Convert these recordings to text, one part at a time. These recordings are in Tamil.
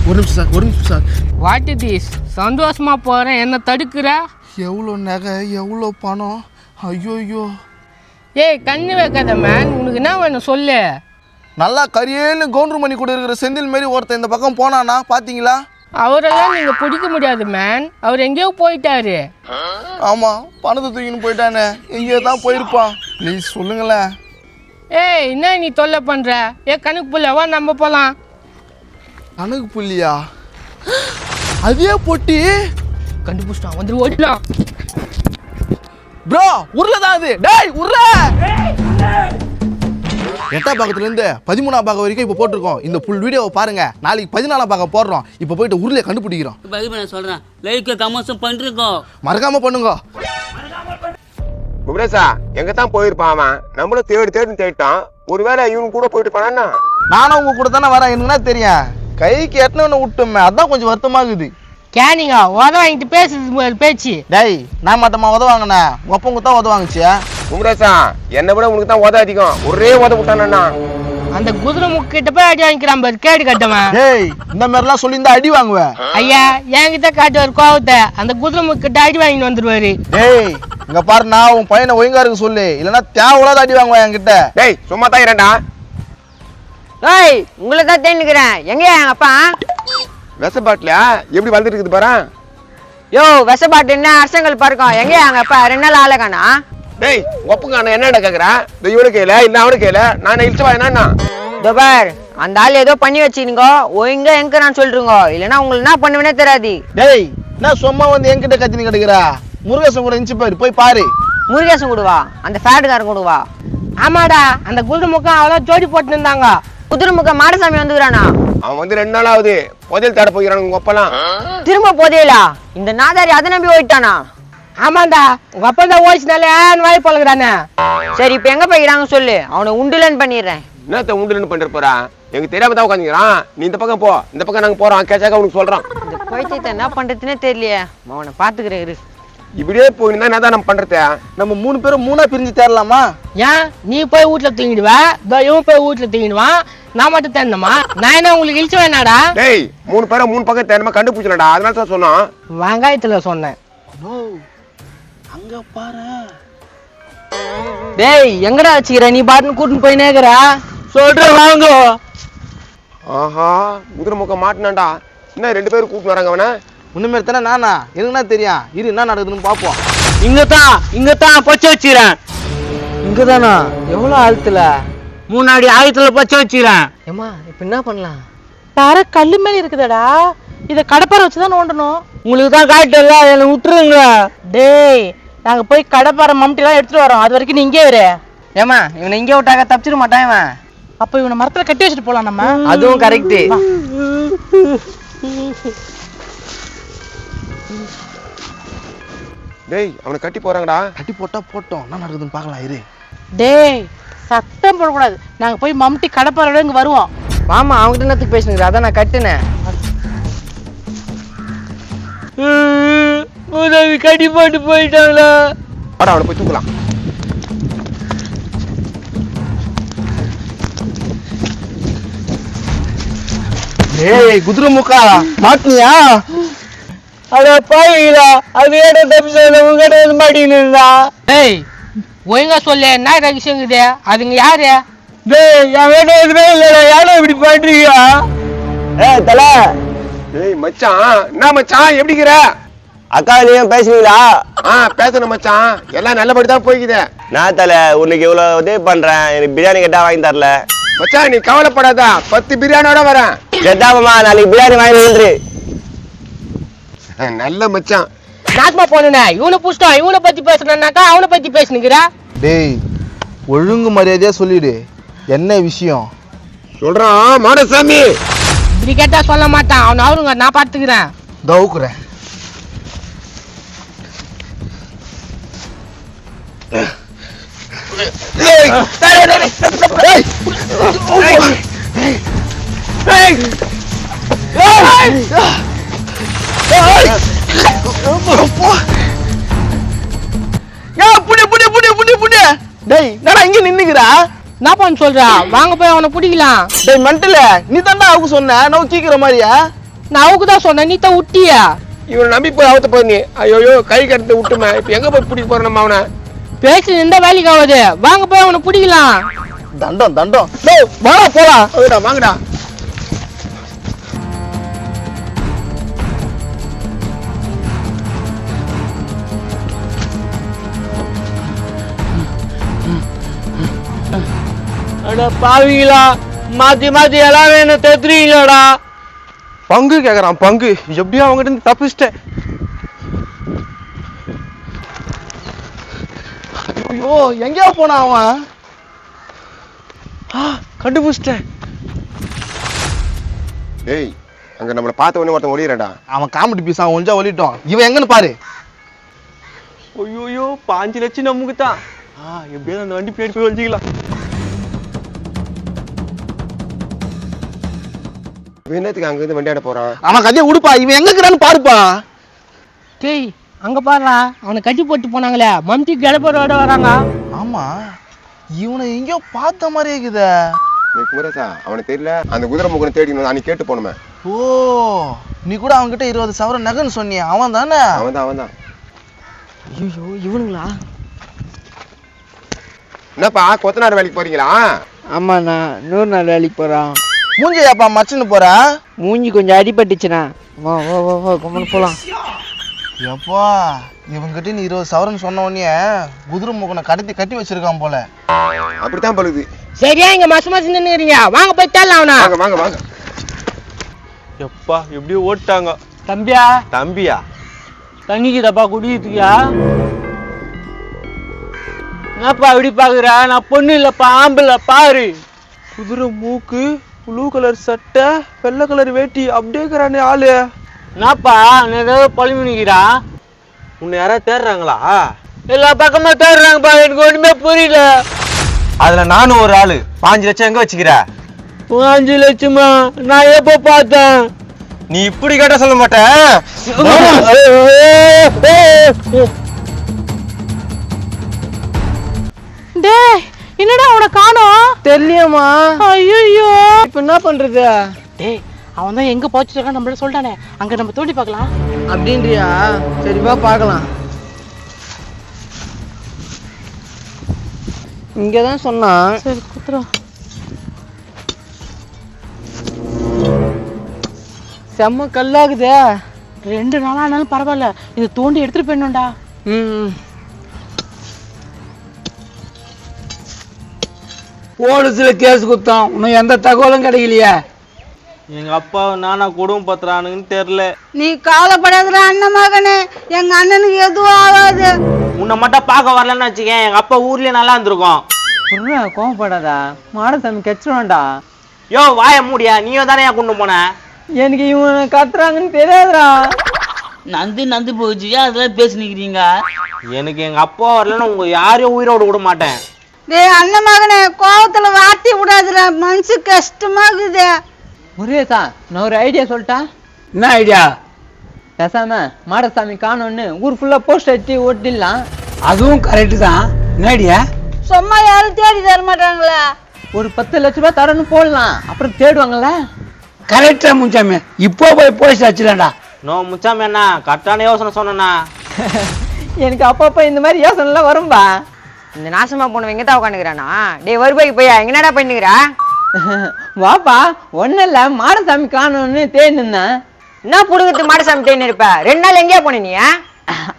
ஒரு நிமிஷம் சார். What is this? சந்தோஷமா போறேன், என்ன தடுக்கிற? எவ்வளோ நகை, எவ்வளோ பணம்? ஐயோ. ஏய் கண்ணு வைக்காத மேன், உனக்கு என்ன வேணும் சொல்லு. நல்லா கரியேன்னு கவுண்டர் மணி கூட இருக்கிற செந்தில் மாரி ஒருத்தன் இந்த பக்கம் போனானா பார்த்தீங்களா? அவரெல்லாம் நீங்க பிடிக்க முடியாது மேன், அவர் எங்கேயோ போயிட்டாரு. ஆமாம், பணத்தை தூக்கின்னு போயிட்டானே, எங்கேயோ தான் போயிருப்பான். ப்ளீஸ் சொல்லுங்களேன். ஏய் என்ன நீ தொல்லை பண்ற? கணக்கு புள்ளவா நம்ம போலாம். கணக்கு புள்ளியா? அதே பொட்டி கண்டுபிடிச்சிட்டான், வந்து ஓடிலாம். ப்ரோ உருளதான் அது. டேய் உருள. 8ஆம் பாகத்துலேருந்து 13ஆம் பாகம் வரைக்கும் இப்போ போட்டிருக்கோம். இந்த ஃபுல் வீடியோவை பாருங்க. நாளைக்கு 14ஆம் பாகம் போடுறோம். இப்போ போயிட்டு உருளையை கண்டுபிடிக்கிறோம். நான் சொல்றேன், லைக் கமெண்ட்ஸும் பண்ணிருக்கோம், மறக்காம பண்ணுங்க. குமரேசா எங்க தான் போயிருப்பான் அவன்? நம்மளும் தேடிட்டான். ஒருவேளை இவனு கூட போயிட்டு போனான்னா? நானும் உங்க கூட தானே வரேன், எனக்கு என்ன தெரியும். கைக்கு எட்டனவனை விட்டுமே, அதான் கொஞ்சம் வருத்தமாகுது. கேனிங்க உத வாங்கிட்டு பேசுறது பேச்சு. டேய் நான் மாட்டமா உதவாங்கண்ணா, உங்க அப்பங்க தான் உதவாங்கச்சு. குமரேசா என்னை விட உனக்கு தான் உத அதிகம். ஒரே உத விட்டானா? அந்த குதிரை முக்கிட்ட போய் அடி வாங்கிக்கிறான் பாரு, கேடு கட்டவன். டேய் இந்த மாதிரிலாம் சொல்லியிருந்தா அடி வாங்குவேன். ஐயா என்கிட்ட காட்டுவார் கோவத்தை, அந்த குதிரை முக்கிட்ட அடி வாங்கிட்டு வந்துருவாரு. டேய் இங்க பாருண்ணா, உன் பையனை ஒழுங்கா இருக்க சொல்லு, இல்லைன்னா தேவையில்லாத அடி வாங்குவேன் என்கிட்ட. டேய் சும்மா தான் இரண்டா. டேய் உங்களை தான் தேடிக்கிறேன். எங்க எங்க அப்பா? விஷ பாட்டில எப்படி வந்துட்டு இருக்குது பாரு. யோ விஷப்பாட்டு என்ன அரசங்கள் பறக்கும். எங்க எங்க அப்பா? 2 நாள் ஆளக்கானா? டேய் ஒப்புக்கான என்னடா கேக்குற? இந்த இவனு கேள இல்ல அவனு கேள, நான் இழுச்சவா என்னன்னா? பார் அந்த ஆள் ஏதோ பண்ணி வச்சுங்க, ஒழுங்கா எங்க நான் சொல்றீங்க, இல்லைன்னா உங்களுக்கு என்ன பண்ணுவேனே தெரியாது. டேய் நான் சும்மா வந்து என்கிட்ட கத்தினு கிடக்குறா. முருகேசன் கூட இருந்துச்சு பாரு, போய் பாரு. முருகேசன் கூடுவா? அந்த ஃபேட்டுக்காரன் கூடுவா? ஆமாடா, அந்த குதிரை முக்கம் அவ்வளோ ஜோடி போட்டு இருந்தாங்க. குதிரை முக்க மாடசாமி வந்துக்கிறானா? அவன் வந்து 2 நாள் ஆகுது. புதையல் தேட போகிறான் உங்க அப்பெல்லாம். திரும்ப போதையிலா? இந்த நாதாரி அதை நம்பி ஓயிட்டானா? ஆமாண்டா, உங்க அப்பா தான் ஓடிச்சுனாலே வாய் பழகுறானே. சரி இப்ப எங்க போய்க்கிறாங்க சொல்லு, அவனை உண்டுலன்னு பண்ணிடுறேன். என்னத்த உண்டுலன்னு பண்ணிட்டு போறா? எனக்கு தெரியாம தான் உட்காந்துக்கிறான். நீ இந்த பக்கம் போ, இந்த பக்கம் நாங்க போறோம். கேச்சாக்க உனக்கு சொல்றான். இந்த பைத்தியத்தை என்ன பண்றதுன்னே தெரியலையே. அவனை பாத்துக்கிறேன். இப்படியே போயிருந்தா என்ன தான் நம்ம பண்றது? நம்ம 3 பேரும் 3ஆ பிரிஞ்சு தேரலாமா? ஏன் நீ போய் வீட்டுல தூங்கிடுவா, இவன் போய் வீட்டுல தூங்கிடுவான், நான் மட்டும் தேடணுமா? நான் என்ன உங்களுக்கு இழிச்சு வேணாடா? டேய் 3 பேரும் 3 பக்கம் தேடமா கண்டுபிடிச்சலடா, அதனால தான் சொன்னோம். வெங்காயத்துல சொன்னேன். அங்க பாரு. டேய் எங்கடா வச்சுக்கிற? நீ பாட்டுன்னு கூட்டின்னு போய் நேக்குற. சொல்ற வாங்க. ஆஹா குதிரை முக்கம் மாட்டினாண்டா. என்ன 2 பேரும் கூப்பிட்டு வராங்க அவனை? உண்மையில தானே நானா? எனக்குன்னா தெரியும். இரு என்ன நடக்குதுன்னு பாப்போம். இங்கதான் பச்சை வச்சுக்கிறேன். இங்கதானா? எவ்வளவு ஆழத்துல? 3 அடி ஆழத்துல பச்சை வச்சுக்கிறேன். ஏமா இப்ப என்ன பண்ணலாம்? தர கல்லு மேல இருக்குதடா, இத கடப்பாரை வச்சுதான் நோண்டணும். உங்களுக்கு தான் காட்டுல, என்ன விட்டுருங்க. டேய் நாங்க போய் கடப்பாரை மம்டி எல்லாம் எடுத்துட்டு வரோம், அது வரைக்கும் நீ இங்கே இரு. ஏமா இவனை இங்கே விட்டாக்க தப்பிச்சிட மாட்டான் இவன். அப்ப இவனை மரத்துல கட்டி வச்சுட்டு போலாம் நம்ம. அதுவும் கரெக்ட். டேய் அவனை கட்டி போறாங்கடா. கட்டி போட்டா போட்டோம், என்ன நடக்குதுன்னு பார்க்கலாம் இரு. டேய் சத்தம் போடக்கூடாது, நாங்க போய் மம்டி கடப்பாரோட இங்க வருவோம். மாமா அவங்ககிட்ட என்னத்துக்கு பேசுனீங்க? அதான் நான் கட்டுனேன். உதவி கட்டி போட்டு போயிட்டாங்களா? வாடா அவனை போய் தூக்கலாம். ஏய் குதிரை முக்கா மாட்டினியா? அட பாயிலா, அது ஏட தப்பிச்சல உங்ககிட்ட வந்து மாட்டின்னு இருந்தா. டேய் ஒழுங்கா சொல்லு, என்ன ரகசியங்குது? அதுங்க யாரு? டேய் என் வேட எதுவுமே இல்லடா, யாரும் இப்படி பண்றீங்க? தல. டேய் மச்சான், என்ன மச்சான் எப்படிங்கிற? அக்கா நீயும் பேசுவீங்களா? பேசணும் மச்சான், எல்லாம் நல்லபடி தான் போய்க்குது. நான் தல உனக்கு இவ்வளவு உதவி பண்றேன், எனக்கு பிரியாணி கேட்டா வாங்கி தரல. மச்சான் நீ கவலைப்படாத, 10 பிரியாணியோட வரேன். கேட்டாப்பமா நாளைக்கு பிரியாணி வாங்கி வந்துரு. நல்ல மச்சான். நாசமா போனே இவனை புடிச்சிட்டான். இவனை பத்தி பேசுனாக்கா அவனை பத்தி பேசுனுக்கிறா. டேய் ஒழுங்கு மரியாதையா சொல்லிடு, என்ன விஷயம்? சொல்றான் மாடசாமி. இப்படி கேட்டா சொல்ல மாட்டான், அவன் அவருங்க நான் பாத்துக்கிறேன். தவுக்குறேன். டேய் நான் இங்க நின்னுக்கிறா. என்னப்பான்னு சொல்றா? வாங்க போய் அவனை பிடிக்கலாம். டேய் மெண்டல, நீ தான்டா அவங்க சொன்ன நான் கீக்கிற மாதிரியா? நான் அவுக்கு தான் சொன்னேன், நீ தான் விட்டியா? இவனை நம்பி போய் அவத்த போய் நீ ஐயோ கை கட்டு விட்டுமே. இப்ப எங்க போய் பிடிக்க போற நம்ம அவனை? பேசி நின்ற வேலைக்கு ஆகுது. வாங்க போய் அவனை பிடிக்கலாம். தண்டம் தண்டம். டேய் வாடா போலாம். வாங்கடா வாங்கடா. அட பாவிங்களா, மாத்தி மாத்தி எல்லாரும் என்ன தெத்துறீங்களாடா? பங்கு கேக்குறான் பங்கு. எப்படியோ அவங்ககிட்ட இருந்து தப்பிச்சிட்டேன். ஐயோ எங்கேயா போனா அவன்? கண்டுபிடிச்சிட்டேன். டேய் அங்க நம்மள பார்த்த உடனே ஒருத்தன் ஓடிறடா. அவன் காமெடி பீஸ் அவன் ஒஞ்சா ஒலிட்டோம். இவன் எங்கன்னு பாரு. ஐயோ 5 லட்சம் நமக்கு தான். எப்படியாவது அந்த வண்டி பின்னாடி போய் ஒழிச்சிக்கலாம். என்னத்துக்கு அங்க இருந்து வண்டி ஆட போறான்? அவன் கதையை உடுப்பா. இவன் எங்க இருக்கிறான்னு பாருப்பா. டேய் அங்க பாருடா, அவனை கட்டி போட்டு போனாங்களே, மம்டி கிளப்பரோட வராங்க. ஆமா இவனை எங்கேயோ பார்த்த மாதிரியே இருக்குதே. குமரேசா அவனுக்கு தெரியல. அந்த குதிரை முகனை தேடி அன்னைக்கு கேட்டு போனோமே. ஓ நீ கூட அவன்கிட்ட 20 சவரன் நகைன்னு சொன்னிய அவன் தானே? அவன்தான். ஐயோ இவனுங்களா? என்னப்பா கொத்தனார் வேலைக்கு போறீங்களா? ஆமாண்ணா, 100 நாள் வேலைக்கு போறான். மூஞ்சியாப்பா மச்சுன்னு போறா? மூஞ்சி கொஞ்சம் அடிபட்டுச்சுண்ணா. வா வா வா வா கம்மன் போலாம். எப்பா இவங்கிட்ட நீ 20 சவரன் சொன்ன உடனே குதிரை முகனை கட்டி வச்சிருக்கான் போல. அப்படித்தான் பழுது. சரியா இங்க மாசம் மாசம் நின்னுறீங்க, வாங்க போய் தேடலாம் அவனா. வாங்க வாங்க வாங்க. எப்பா எப்படியோ ஓட்டாங்க. தம்பியா தம்பியா தண்ணிக்கு தப்பா குடிக்கிறதுக்கியா? என்னப்பா இப்படி பாக்குற? நான் பொண்ணு இல்லப்பா, ஆம்பளை பாரு. குதிரை மூக்கு, ப்ளூ கலர் சட்டை, வெள்ளை கலர் வேட்டி, அப்படியே இருக்கிறானே ஆளு. என்னப்பா நீ ஏதாவது பழமிக்கிறா? உன்னை யாராவது தேடுறாங்களா? எல்லா பக்கமா தேடுறாங்கப்பா, எனக்கு ஒண்ணுமே புரியல. அதுல நானும் ஒரு ஆளு. 5 லட்சம் எங்க வச்சுக்கிற? 5 லட்சமா? நான் எப்போ பார்த்தேன்? நீ இப்படி கேட்ட சொல்ல மாட்டேன். டேய் என்னடா அவனை காணோம்? தெரியலையம்மா. ஐயோ இப்ப என்ன பண்றது? டேய் அவன் தான் எங்க போச்சுருக்கான் நம்மள சொல்லிட்டானே, அங்க நம்ம தோண்டி பார்க்கலாம். அப்படின்றியா? சரிப்பா பார்க்கலாம். இங்கதான் சொன்னான். சரி குத்துறோம். செம்ம கல்லாகுதே. 2 நாளா ஆனாலும் பரவாயில்ல, இதை தோண்டி எடுத்துட்டு போயிடணும்டா. போலீஸ்ல கேஸ் குத்தோம், இன்னும் எந்த தகவலும் கிடைக்கலையே. எங்க அப்பா நானா குடும்பம் பத்துறானுங்கன்னு தெரியல. நீ கவலைப்படாத அண்ணன் மகனே, எங்க அண்ணனுக்கு எதுவும் ஆகாது. உன்னை மட்டும் பார்க்க வரலன்னு வச்சுக்கேன், எங்க அப்பா ஊர்லயே நல்லா இருந்திருக்கும். கோவப்படாதா, மாடசாமி கச்சிருவான்டா. யோ வாய மூடியா, நீயோ தானே கொண்டு போன? எனக்கு இவன் கத்துறாங்கன்னு தெரியாதுடா. நந்து போச்சு, அதெல்லாம் பேசி நிக்கிறீங்க. எனக்கு எங்க அப்பா வரலன்னு உங்க யாரையும் உயிரோட விட மாட்டேன். டேய் அண்ணன் மகனே, கோவத்துல வாட்டி விடாதுடா, மனசு கஷ்டமா இருக்குது. முருகேசா, நான் ஒரு ஐடியா சொல்லிட்டா. என்ன ஐடியா? பேசாம மாடசாமி காணோன்னு ஊர் ஃபுல்லா போஸ்ட் அடிச்சு ஓட்டிடலாம். அதுவும் கரெக்டு தான். என்ன ஐடியா? சும்மா யாரும் தேடி தர மாட்டாங்களா? ஒரு 10 லட்ச ரூபாய் தரன்னு போடலாம், அப்புறம் தேடுவாங்கல்ல. கரெக்டா முச்சாமி, இப்போ போய் போஸ்ட் அடிச்சிடலாம்டா. நோ முச்சாமி என்ன கரெக்டான யோசனை சொன்னா. எனக்கு அப்பப்ப இந்த மாதிரி யோசனை எல்லாம் வரும்பா. இந்த நாசமா போனவங்க தான் உட்காந்துக்கிறானா? டேய் வருபாய்க்கு போயா, என்னடா பண்ணுகிறா? வாப்பா, ஒன்னும் இல்ல, மாடசாமி காணோன்னு தேடினா. என்ன புடுங்கிறது மாடசாமி தேடின்னு இருப்ப? 2 நாள் எங்கேயா போன நீ?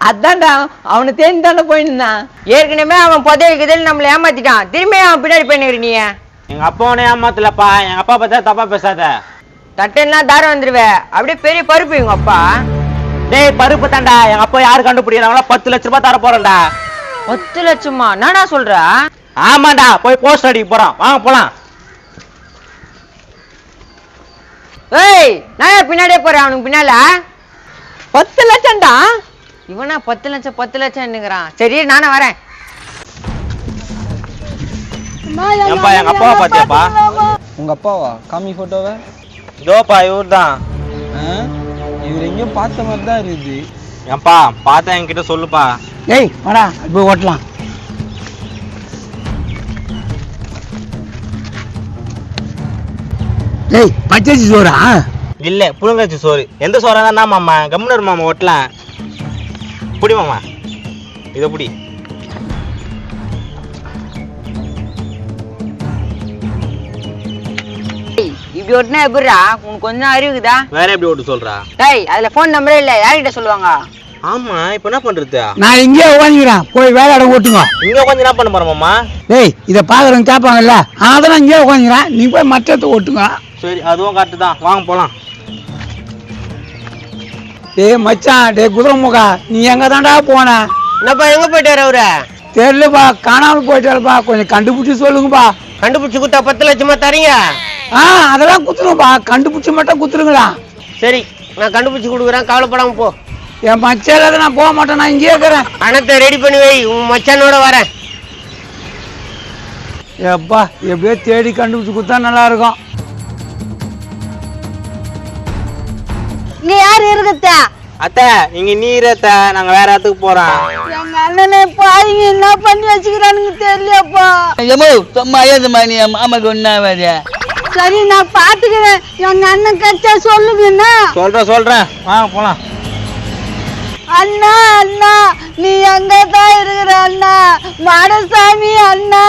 அதான்டா, அவனை தேடி தானே போயிருந்தான். ஏற்கனவே அவன் புதைக்குதில் நம்மளை ஏமாத்திட்டான், திரும்பி அவன் பின்னாடி போயின்னு நீ. எங்க அப்பாவனே ஏமாத்தலப்பா, எங்க அப்பா பார்த்தா தப்பா பேசாத. தட்டெல்லாம் தாரம் வந்துருவே, அப்படியே பெரிய பருப்பு எங்க அப்பா. டேய் பருப்பு தாண்டா, எங்க அப்பா யாரு கண்டுபிடிக்கிறாங்களோ 10 லட்ச ரூபாய் தர போறேன்டா. 10 லட்சமா? என்னடா சொல்ற? ஆமாண்டா, போய் போஸ்ட் அடிக்க போறோம், வாங்க போலாம். ஏய் நான் பின்னாடியே போறேன், அவனுக்கு பின்னால. 10 லட்சம்டா. இவனா 10 லட்சம். சரி நானும் வரேன். ஏன்பா எங்க அப்பாவை பாத்தியாப்பா? உங்க அப்பாவா? காமி போட்டோவை. இதோப்பா இவர் தான். இவர் எங்கேயும் பார்த்த மாதிரி தான் இருக்குது. ஏன்பா பார்த்தா என்கிட்ட சொல்லுப்பா. ஏய் வாடா, போய் ஓட்டலாம். டேய் பச்சரிசி சோறா? இல்ல புழுங்கரிசி சோறு. எந்த சோறா இருந்தா மாமா கம்முனர் மாமா ஒட்டலாம். புடி மாமா, இதை புடி. இப்படி ஒட்டினா எப்படிடா? உனக்கு கொஞ்சம் அறிவுக்குதா? வேற எப்படி ஓட்டு சொல்றா? டேய் அதுல போன் நம்பரே இல்ல, யார்கிட்ட சொல்லுவாங்க? ஆமா, இப்ப என்ன பண்றது? நான் இங்கே உட்காந்துக்கிறேன், போய் வேலை இடம் ஓட்டுங்க. இங்க கொஞ்சம் என்ன பண்ண போறோம் மாமா? டேய் இதை பாக்குறவங்க கேட்பாங்கல்ல, அதெல்லாம் இங்கே உட்காந்துக்கிறேன், நீ போய் மற்றத்தை ஓட்டுங்க. சரி, அதுவும் கரெக்ட் தான். வாங்க போலாம். டேய் மச்சான், டேய் குதிரை முகா, நீ எங்க தாண்டா போன? என்னப்பா எங்க போயிட்டாரு அவரு? தெரியலப்பா, காணாமல் போயிட்டாருப்பா, கொஞ்சம் கண்டுபிடிச்சி சொல்லுங்கப்பா. கண்டுபிடிச்சு குத்தா 10 லட்சமா தரீங்க? அதெல்லாம் குத்துருங்கப்பா, கண்டுபிடிச்சி மட்டும் குத்துருங்களா? சரி, நான் கண்டுபிடிச்சு கொடுக்குறேன், கவலைப்படாம போ. என் மச்சான் நான் போக மாட்டேன், நான் இங்கே இருக்கிறேன். பணத்தை ரெடி பண்ணி வை, உன் மச்சானோட வரேன். எப்பா எப்படியோ தேடி கண்டுபிடிச்சி கொடுத்தா நல்லா இருக்கும். இங்க யாரு இருக்குதா? அத்தை, இங்க நீரத்த நாங்க வேற இடத்துக்கு போறோம். எங்க அண்ணனை பாருங்க என்ன பண்ணி வச்சுக்கிறானுங்க தெரியலப்பா. ஏமோ சும்மா ஏதுமா நீ மாமாக்கு ஒன்னாவது. சரி நான் பாத்துக்கிறேன், எங்க அண்ணன் கச்சா சொல்லுங்கண்ணா. சொல்றேன், வாங்க போலாம். அண்ணா அண்ணா நீ எங்க தான் இருக்கிற அண்ணா? மாடசாமி அண்ணா.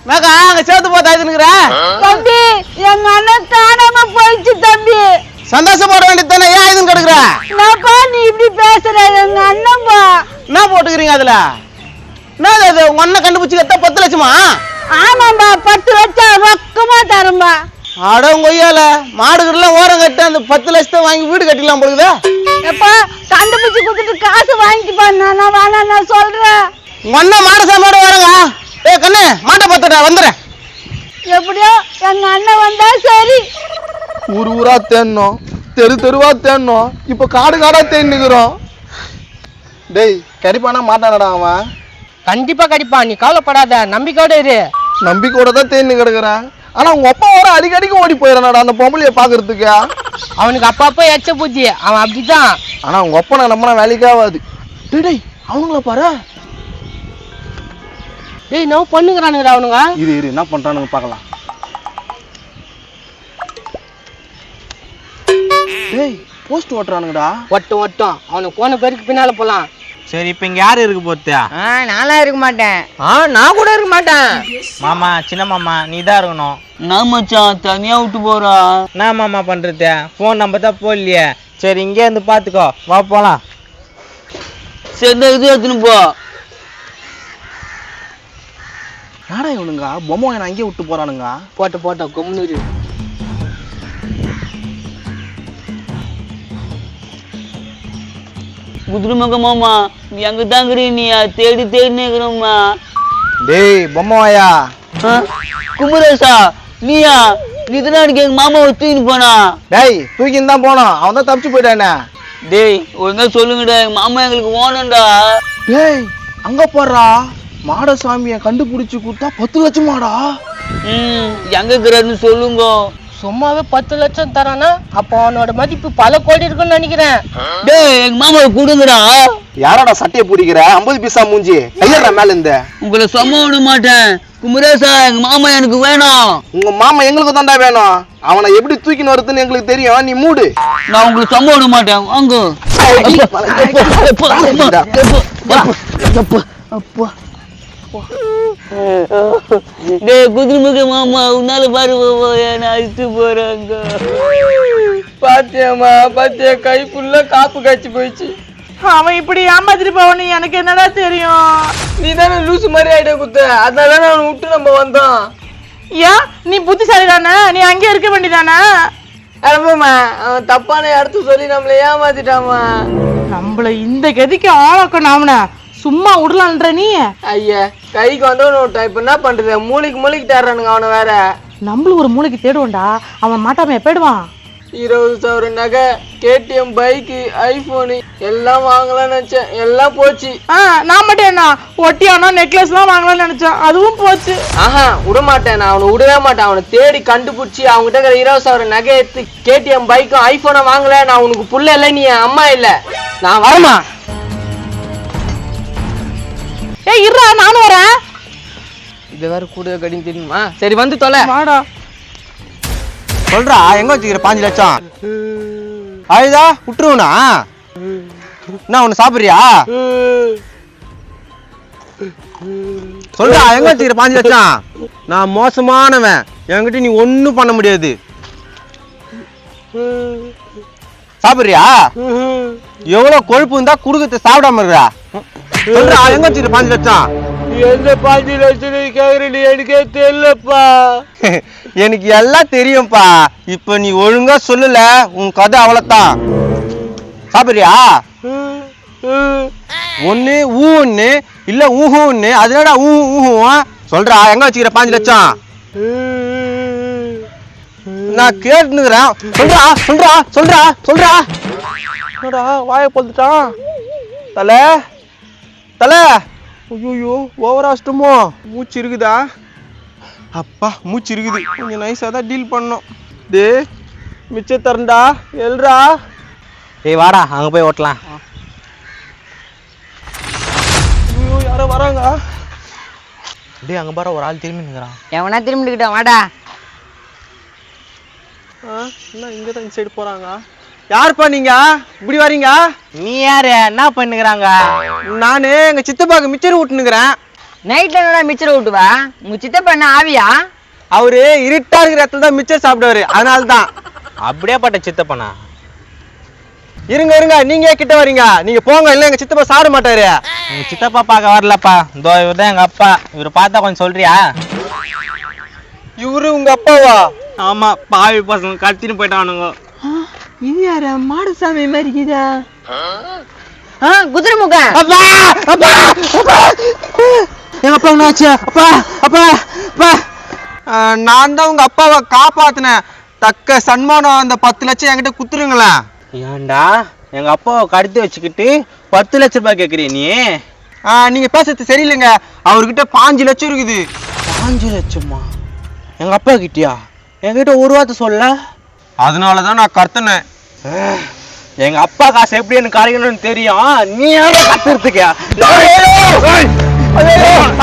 மேக்கா அங்க சேர்த்து போத்தாதுங்கிற தம்பி எங்க அண்ணன் காணாம போயிடுச்சு தம்பி. சந்தோஷப்பட வேண்டியது தானே, ஏன் இதுன்னு கெடுக்குற? என்னப்பா நீ இப்படி பேசுற? எங்க அண்ணன்பா. என்ன போட்டுக்கிறீங்க அதுல? என்ன அது உங்க அண்ணன் கண்டுபிடிச்சு கட்ட 10 லட்சமா? ஆமாம்பா 10 லட்சம் ரொக்கமா தரும்பா. அட கொய்யால மாடுகள்லாம் ஓரம் கட்டு அந்த 10 லட்சத்தை வாங்கி வீடு கட்டிடலாம் போகுது. எப்பா கண்டுபிடிச்சு கொடுத்துட்டு காசு வாங்கிட்டுப்பா. நான் வேணாம் நான் சொல்றேன். உங்க அண்ணன் மாடசாமியோட வரங்க. ஏ கண்ணு மாட்டை பத்துட்டா வந்துடுறேன். எப்படியோ எங்க அண்ணன் வந்தா சரி. ஊர் ஊரா தேடணும், தெரு தெருவா தேடணும், இப்போ காடு காடா தேடினுக்கிறோம். டேய் கடிப்பானா மாட்டானடா அவன்? கண்டிப்பா கடிப்பான், நீ கவலைப்படாத, நம்பிக்கையோட இரு. நம்பிக்கையோட தான் தேடினு கிடக்குறேன். ஆனா உங்க அப்பா வர அடிக்கடிக்கு ஓடி போயிடறானடா அந்த பொம்பளைய பாக்குறதுக்கு. அவனுக்கு அப்பப்போ எச்ச பூச்சி, அவன் அப்படிதான். ஆனா உங்க அப்பா நான் நம்பினா வேலைக்கு ஆகாது. டேய் அவனுங்கள பாரு. டேய் நான் பண்ணுங்கிறானுங்கடா அவனுங்க. இரு என்ன பண்றானுங்க பார்க்கலாம். டேய் போஸ்ட் ஓட்டுறானுங்கடா. ஒட்டும் அவனுக்கு போன பேருக்கு பின்னால போலாம். சரி, இப்ப இங்க யாரு இருக்கு போத்தியா? நான்லாம் இருக்க மாட்டேன். நான் கூட இருக்க மாட்டேன். மாமா, சின்ன மாமா, நீ தான் இருக்கணும். நான் மச்சான் தனியா விட்டு போறான். என்ன மாமா பண்றது? போன் நம்பர் தான் போடலையே. சரி, இங்கே இருந்து பாத்துக்கோ, வா போலாம். சரி இது எடுத்துன்னு போ. யாரா இவனுங்க பொம்மை நான் அங்கேயே விட்டு போறானுங்க. போட்ட கொம்னூரு. குதிரமக்க மாமா நீ அங்க தாங்குறீ, நீ தேடி தேடினேக்கிறோம்மா. டேய் பொம்மையா குமரேசா நீயா? நீ தான் எங்க மாமாவை தூக்கின்னு போனா? டேய் தூக்கின்னு தான் போனோம், அவன் தான் தப்பிச்சு போயிட்டானே. டேய் ஒழுங்கா சொல்லுங்கடா, எங்க மாமா எங்களுக்கு ஓனண்டா. டேய் அங்க போடுறா மாடசாமியை கண்டுபிடிச்சு கொடுத்தா 10 லட்சமாடா. எங்க இருக்கிறாருன்னு சொல்லுங்க. சும்மாவே 10 லட்சம் தரானா, அப்போ அவனோட மதிப்பு பல கோடி இருக்குன்னு நினைக்கிறேன். டேய் எங்க மாமாவை கொடுங்கடா. யாரோட சட்டையை பிடிக்கிற 50 பைசா மூஞ்சி கையற மேல இருந்த? உங்களை சும்மா விட மாட்டேன் குமரேசா, எங்க மாமா எனக்கு வேணும். உங்க மாமா எங்களுக்கு தாண்டா வேணும். அவனை எப்படி தூக்கின்னு வருதுன்னு எங்களுக்கு தெரியும், நீ மூடு. நான் உங்களை சும்மா விட மாட்டேன், வாங்க. டேய் குதிரைமுக மாமா, உன்னால பாரு என்ன அழிச்சு போறாங்க. பாத்தியா கை ஃபுல்லா காப்பு காய்ச்சி போயிடுச்சு. அவன் இப்படி ஏமாத்திட்டு போவனு எனக்கு என்னடா தெரியும்? நீ தானே லூசு மாதிரி ஆயிட்ட குத்த, அதனால அவன் விட்டு நம்ம வந்தோம். ஏன் நீ புத்திசாலி தானே, நீ அங்கே இருக்க வேண்டியதானே? அனுப்பமா அவன் தப்பான இடத்து சொல்லி நம்மள ஏமாத்திட்டாமா. நம்மள இந்த கதிக்கு ஆளாக்கணும். அவனை சும்மா விடலான்ற நீ? ஐயா கைக்கு வந்தவன விட்டான், இப்ப என்ன பண்றது? மூளைக்கு தேடுறானுங்க அவனை வேற. நம்மளும் ஒரு மூளைக்கு தேடுவோம்டா, அவன் மாட்டாம போயிடுவான். 20,000 நகை, KTM பைக்கு, ஐபோனு எல்லாம் வாங்கலாம்னு நினைச்சேன், எல்லாம் போச்சு. நான் மட்டும் என்ன ஒட்டியானோ நெக்லஸ் எல்லாம் வாங்கலாம்னு நினைச்சேன், அதுவும் போச்சு. விட மாட்டேன், நான் அவனை விடவே மாட்டேன். அவனை தேடி கண்டுபிடிச்சி அவங்ககிட்ட இருக்கிற 20,000 நகை எடுத்து KTM பைக்கும் ஐபோனும் வாங்கல. நான் உனக்கு புள்ள இல்லை, நீ அம்மா இல்ல, நான் வரமா. ஏய் இருடா, நானும் வரேன். இது வேற கூட கடின்னு தெரியுமா? சரி வந்து தொலை. வாடா. சொல்றா எங்க வச்சுக்கிற 5 லட்சம்? அழுதா விட்டுருவனா? என்ன ஒண்ணு சாப்பிடுறியா? சொல்றா எங்க வச்சுக்கிற 5 லட்சம்? நான் மோசமானவன், என்கிட்ட நீ ஒண்ணும் பண்ண முடியாது. சாப்பிடுறியா? எவ்வளவு கொழுப்பு இருந்தா குடுக்கத்தை சாப்பிடாம இருக்கா? சொல்றா எங்க வச்சுக்கிற 5 லட்சம்? எந்த 5 லட்சம் கேக்குறீ எனக்கே தெரியலப்பா. எனக்கு எல்லாம் தெரியும்பா. இப்ப நீ ஒழுங்கா சொல்லல, உன் கதை அவ்வளவுதான். சாப்பிடுறியா? ஒண்ணு ஊன்னு இல்ல ஊஹூன்னு. அதனடா ஊஹூ. சொல்றா எங்க வச்சுக்கிற 5 லட்சம்? நான் கேட்டுக்கிறேன். சொல்றா சொல்றா சொல்றா சொல்றா. என்னடா வாயை பொழுதுட்டான். தலை தலை. ஐயோ ஓவரா அஷ்டமோ. மூச்சு இருக்குதா? அப்பா மூச்சு இருக்குது. கொஞ்சம் நைஸா தான் டீல் பண்ணோம். டே மிச்சம் தரண்டா எல்ரா. ஏய் வாடா அங்க போய் ஓட்டலாம். ஐயோ யாரோ வராங்க. டேய் அங்க பாரு ஒரு ஆள் திரும்பி நிக்கிறான். எவனா திரும்பிக்கிட்டோம் வாடா. என்ன இங்க தான் இந்த சைடு போறாங்க. யாருப்பா நீங்க இப்படி வரீங்க? நீ யாரு? என்ன பண்ணுகிறாங்க? நானு எங்க சித்தப்பாக்கு மிச்சர் விட்டுனுக்குறேன். நைட்ல என்னடா மிச்சர் விட்டுவா? உங்க சித்தப்பா என்ன ஆவியா? அவரு இருட்டா இருக்கிற இடத்துல தான் மிச்சர் சாப்பிடுவாரு, அதனால தான். அப்படியே பட்ட சித்தப்பனா? இருங்க இருங்க, நீங்க கிட்ட வரீங்க. நீங்க போங்க, இல்ல எங்க சித்தப்பா சாப்பிட மாட்டாரு. உங்க சித்தப்பா பார்க்க வரலப்பா. இதோ இவர் தான் எங்க அப்பா. இவரை பார்த்தா கொஞ்சம் சொல்றியா? இவரு உங்க அப்பாவா? ஆமா, பாவி பசங்க கடத்தின்னு போயிட்டானுங்க. இது யார மாடசாமி மாதிரி இருக்குதா? குதிரை முகம். அப்பா அப்பா அப்பா எங்க அப்பா என்னாச்சு? அப்பா அப்பா அப்பா. நான் தான் உங்க அப்பாவை காப்பாத்தினேன். தக்க சன்மானம் அந்த 10 லட்சம் என்கிட்ட குத்துருங்களேன். ஏன்டா எங்க அப்பாவை கடத்தி வச்சுக்கிட்டு 10 லட்சம் ரூபாய் கேக்குறீ நீ? நீங்க பேசுறது சரியில்லைங்க. அவர்கிட்ட 5 லட்சம் இருக்குது. 5 லட்சமா? எங்க அப்பா கிட்டியா? என்கிட்ட ஒரு வார்த்தை சொல்ல. அதனாலதான் நான் கர்த்தனேன். எங்க அப்பா காசு எப்படி எனக்கு கரைக்கணும்னு தெரியும். நீ யார கத்துறதுக்கா?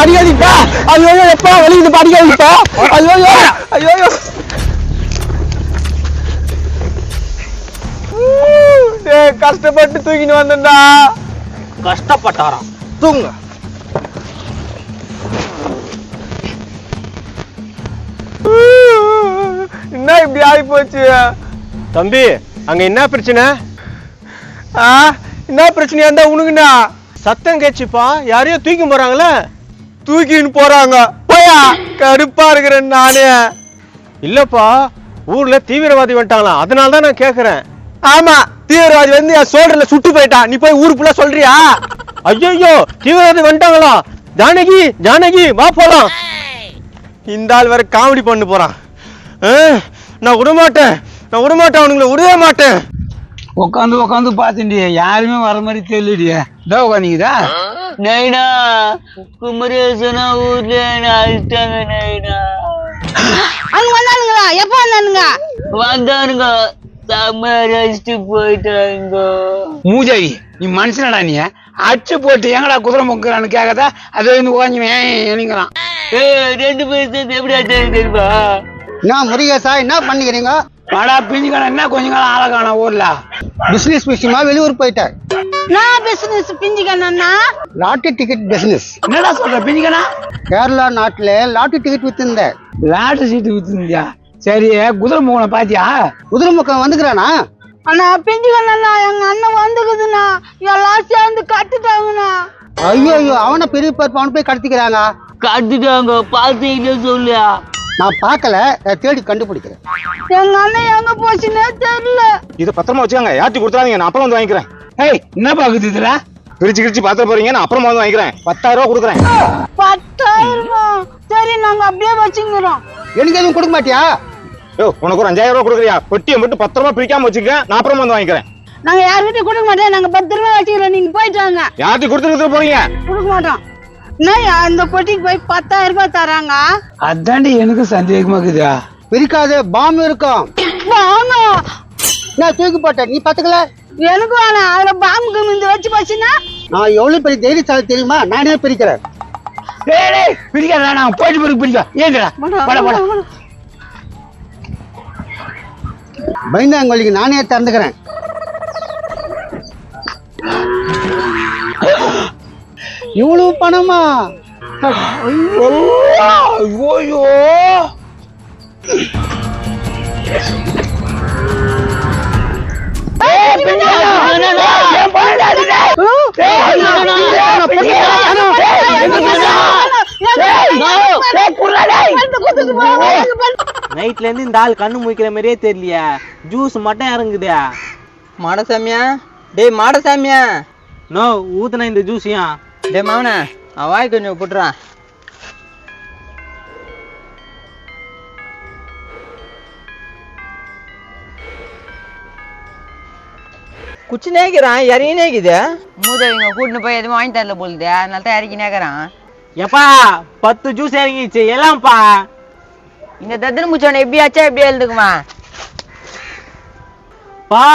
அடிக்காதீப்பா. ஐயோ எப்பா வலிக்குதுப்பா, அடிக்காதீப்பா. ஐயோ ஐயோ. கஷ்டப்பட்டு தூக்கின்னு வந்தேன்டா. கஷ்டப்பட்டாராம். தூங்க. என்ன இப்படி ஆகி போச்சு? தம்பி அங்க என்ன பிரச்சனை? என்ன பிரச்சனையா இருந்தா உனக்குண்ணா? சத்தம் கேச்சுப்பா, யாரையோ தூக்கி போறாங்களே. தூக்கின்னு போறாங்க. போயா, கடுப்பா இருக்கிறேன் நானே. இல்லப்பா, ஊர்ல தீவிரவாதி வந்துட்டாங்களா, அதனால தான் நான் கேக்குறேன். ஆமா, தீவிரவாதி வந்து என் சோல்டர்ல சுட்டு போயிட்டான். நீ போய் ஊரு ஃபுல்லா சொல்றியா? ஐயோ தீவிரவாதி வந்துட்டாங்களா? ஜானகி ஜானகி வா போலாம். இந்த ஆள் வேற காமெடி பண்ணு போறான். நான் விடமாட்டேன், நான் விடமாட்டேன், அவனுங்களை விடவே மாட்டேன். உட்காந்து உட்காந்து பாத்துண்டிய யாருமே வர மாதிரி தெரியலையே. இதோ உட்காந்துக்குதா? நைனா குமரேசனா ஊர்ல அழிட்டாங்க நைனா. அங்க வந்தானுங்களா? எப்ப வந்தானுங்க? வந்தானுங்க, சமரசிட்டு போயிட்டாங்க. மூஜாவி நீ மனுஷனடா? நீ அச்சு போட்டு எங்கடா குதிரை முக்குறான்னு கேட்கதா? அது வந்து உட்காந்து நினைக்கிறான். 2 பேர் சேர்ந்து எப்படி ஆச்சாரு தெரியுமா? என்ன முருகேசா என்ன பண்ணிக்கிறீங்க? படா பிஞ்சுக்கான என்ன கொஞ்சம் காலம் ஆளக்கான ஊர்ல பிசினஸ் விஷயமா வெளியூர் போயிட்டேன். நான் பிசினஸ் பிஞ்சுக்கண்ணா. Lottery ticket business. என்னடா சொல்ற? பிஞ்சுக்கணா கேரளா நாட்டுல லாட்டரி டிக்கெட் வித்துருந்தேன். லாட்டரி சீட்டு வித்துருந்தியா? சரி, குதிரை முகனை பாத்தியா? குதிரை முகம் வந்துக்கிறானா? அண்ணா பிஞ்சுக்கண்ணா, எங்க அண்ணன் வந்துக்குதுண்ணா. எல்லாம் சேர்ந்து கட்டுட்டாங்கண்ணா. ஐயோ ஐயோ, அவனை பெரிய பருப்பு அவனை போய் கடத்திக்கிறாங்க. கட்டுட்டாங்க, பார்த்தீங்க சொல்லியா? நான் பார்க்கல, தேடி கண்டுபிடிக்கிறேன். எங்க அண்ணன் எங்க போச்சுன்னே தெரியல. இதை பத்திரமா வச்சுக்காங்க, யார்ட்டி கொடுத்துறாதீங்க, நான் அப்புறம் வந்து வாங்கிக்கிறேன். ஏய் என்ன பாக்குது இதுல? பிரிச்சு பார்த்து போறீங்க, நான் அப்புறமா வந்து வாங்கிக்கிறேன். 10,000 ரூபா கொடுக்குறேன். 10,000? சரி, நாங்க அப்படியே வச்சுக்கிறோம். எனக்கு எதுவும் கொடுக்க மாட்டியா? யோ உனக்கு ஒரு 5,000 ரூபா கொடுக்குறியா? பொட்டியை மட்டும் பத்திரமா பிரிக்காம வச்சுக்க, நான் அப்புறமா வந்து வாங்கிக்கிறேன். நாங்க யாருக்கிட்ட கொடுக்க மாட்டோம், நாங்க 10 ரூபாய் வச்சுக்கிறோம். நீங்க போயிட்டு வாங்க. யார்ட்டி கொடுத்துட்டு போறீங்க? கொடுக்க மாட்டோம். என்ன அந்த பொட்டிக்கு போய் 10,000 ரூபாய் தராங்க? அதாண்டி எனக்கு சந்தேகமா இருக்குதா? பிரிக்காது, பாம்பு இருக்கும். வாங்க, நான் தூக்கி போட்டேன், நீ பாத்துக்கல. எனக்கு வேணாம். அதுல பாம்புக்கு மிந்து வச்சு போச்சுன்னா நான் எவ்வளவு பெரிய தைரியசாலி தெரியுமா? நானே பிரிக்கிறேன். பிரிக்கிறேன், நான் போயிட்டு பிரிக்க. ஏன்டா? பயந்தாங்கொல்லிக்கு நானே திறந்துக்கிறேன். இவ்வளவு பணமா? ஐயோ நைட்ல இருந்து இந்த ஆள் கண்ணு முழிக்கிற மாதிரியே தெரியலையா? ஜூஸ் மட்டும் இறங்குதா? மாடசாமியா, டேய் மாடசாமியா. நோ ஊத்துனா இந்த ஜூஸையா? டேய் மாவன, வாய் கொஞ்சம் போட்டுறான். குச்சி நேக்கிறான், இறங்கி நேக்குது. மூதவிங்க கூட்டின்னு போய் எதுவும் வாங்கி தரல போகுது, அதனால தான் இறக்கி நேக்கிறான். எப்பா 10 ஜூஸ் இறங்கிச்சு எல்லாம்ப்பா. இந்த தத்திர முச்சவனை எப்படியாச்சா எப்படி எழுதுக்குமா? பா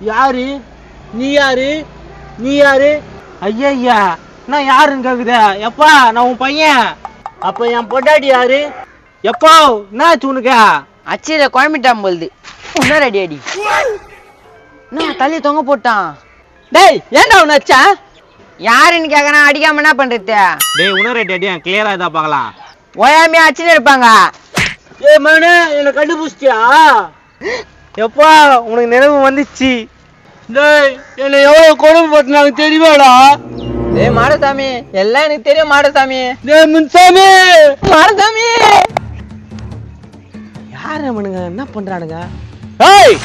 யாரு நீ? யாரு நீ? யாரு? ஐயா நான் யாருன்னு கேக்குத? எப்பா நான் உன் பையன். அப்ப என் பொண்டாட்டி யாரு? எப்போ என்னாச்சு உனக்கு? அச்சில குழம்பிட்டான் போகுது. இன்னும் ரெடி அடி. நான் தலையை தொங்க போட்டான். டேய் ஏன்டா உன்னை அச்சா? யாருன்னு கேக்குறான், அடிக்காம என்ன பண்றது? டேய் உணரடி அடியா கிளியரா இதா பார்க்கலாம். ஓயாமையா அச்சுன்னு இருப்பாங்க. ஏ மகனே என்ன கண்டுபிடிச்சிட்டியா? எப்பா உனக்கு நினைவு வந்துச்சு. டேய் என்ன எவ்வளவு கொடுமை பத்தினாங்க தெரியுமாடா? டேய் மாடசாமி, எல்லாம் எனக்கு தெரியும் மாடசாமி. டேய் முன்சாமி, மாடசாமி யார் அவனுங்க? என்ன பண்றானுங்க? டேய்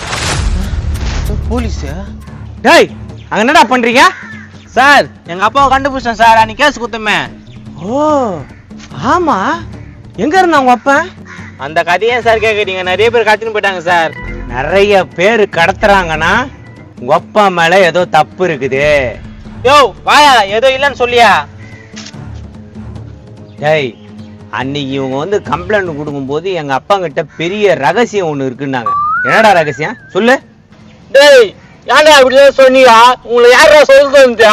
போலீஸ். டேய் அங்க என்னடா பண்றீங்க? சார் எங்க அப்பாவை கண்டுபிடிச்சேன் சார், அன்னைக்கு கேஸ் குத்தமே. ஓ ஆமா, எங்க இருந்தா உங்க அப்பா? அந்த கதையே சார் கேக்குறீங்க? நிறைய பேர் கடத்தின்னு போயிட்டாங்க சார். நிறைய பேர் கடத்துறாங்கன்னா உங்க அப்பா மேல ஏதோ தப்பு இருக்குது. யோ வாயா, ஏதோ இல்லைன்னு சொல்லியா? டேய் அன்னைக்கு இவங்க வந்து கம்ப்ளைண்ட் கொடுக்கும்போது எங்க அப்பா கிட்ட பெரிய ரகசியம் ஒண்ணு இருக்குன்னாங்க. என்னடா ரகசியம் சொல்லு? டேய் ஏன்டா அப்படிதான் சொன்னியா? உங்களை யாரா சொல்லிட்டு?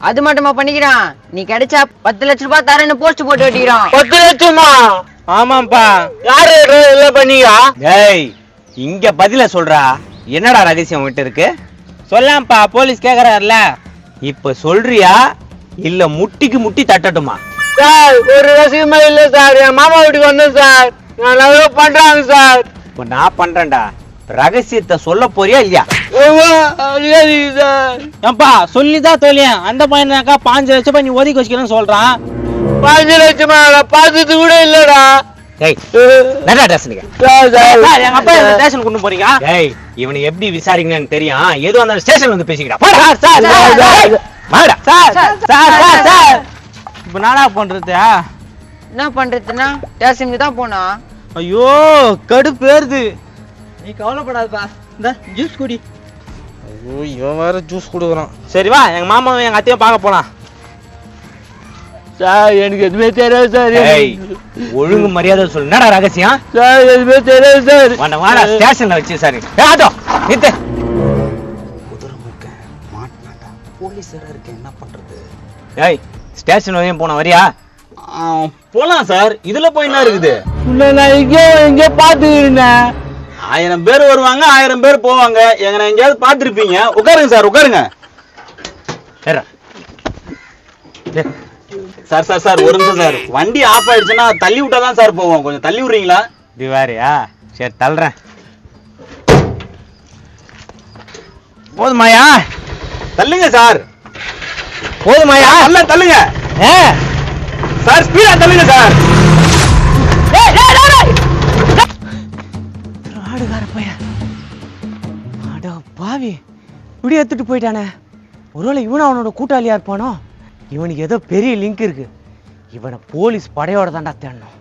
அது மட்டுமா பண்ணிக்கிறான்? நீ கிடைச்சா 10 லட்சம் ரூபாய் தரேன்னு போஸ்ட் போட்டு வெட்டிக்கிறான். 10 லட்சமா? ஆமாப்பா. யாரு இல்ல பண்ணீங்க? டேய் இங்க பதில சொல்றா. என்னடா ரகசியம் விட்டு இருக்கு? சொல்லாம்ப்பா, போலீஸ் கேக்குறாருல. இப்ப சொல்றியா இல்ல முட்டிக்கு முட்டி தட்டட்டுமா? சார் ஒரு ரகசியமா இல்ல சார், என் மாமா வீட்டுக்கு வந்தேன் சார், நான் நல்லா பண்றாங்க சார். இப்ப நான் பண்றேன்டா, ரகசியத்தை சொல்ல போறியா இல்லையா? ஏன்பா சொல்லிதான் தோழியன். அந்த பையனாக்கா 5 லட்சம் நீ ஒதுக்கி வச்சுக்கணும்னு சொல்றான். 5 லட்சமா? பார்த்தது கூட இல்லடா. இவனை எப்படி விசாரிக்கணும்னு தெரியும். எதுவும் அந்த ஸ்டேஷன் வந்து பேசிக்கிறா. இப்ப நானா பண்றது? என்ன பண்றதுன்னா ஸ்டேஷனுக்கு தான் போனா. ஐயோ கடுப்பு ஏறுது. நீ கவலைப்படாதப்பா, இந்த ஜூஸ் குடி. ஐயோ இவன் வேற ஜூஸ் கொடுக்குறான். சரி வா, எங்க மாமாவை எங்க அத்தையும் பார்க்க போலாம். சார் எனக்கு எதுவுமே தெரியாது சார். ஒழுங்கு மரியாதை சொல்லு. என்னடா ரகசியம்? சார் எதுவுமே தெரியாது சார். வாடா ஸ்டேஷன்ல வச்சு சார். அதோ நித்து. போலீஸ் இருக்கு, என்ன பண்றது? ஏய் ஸ்டேஷன் வரையும் போன வரியா? போலாம் சார். இதுல போய் என்ன இருக்குது? நான் இங்க பாத்துக்கிறேன். 1000 பேர் வருவாங்க, 1000 பேர் போவாங்க. எங்க எங்கேயாவது பாத்துருப்பீங்க. உட்காருங்க சார், உட்காருங்க. சார் சார் சார் ஒரு நிமிஷம் சார். வண்டி ஆஃப் ஆயிடுச்சுன்னா தள்ளி விட்டா தான் சார் போவோம். கொஞ்சம் தள்ளி விடுறீங்களா? இது வேறையா? சரி தள்ளுறேன். போதுமாயா? தள்ளுங்க சார். போதுமாயா? நல்லா தள்ளுங்க சார், ஸ்பீடா தள்ளுங்க சார். ஆடுகார பையன், அட பாவி, இப்படி எடுத்துட்டு போயிட்டானே. ஒருவேளை இவனும் அவனோட கூட்டாளியா இருப்பானோ? இவனுக்கு ஏதோ பெரிய லிங்க் இருக்கு. இவனை போலீஸ் படையோட தாண்டா தேடணும்.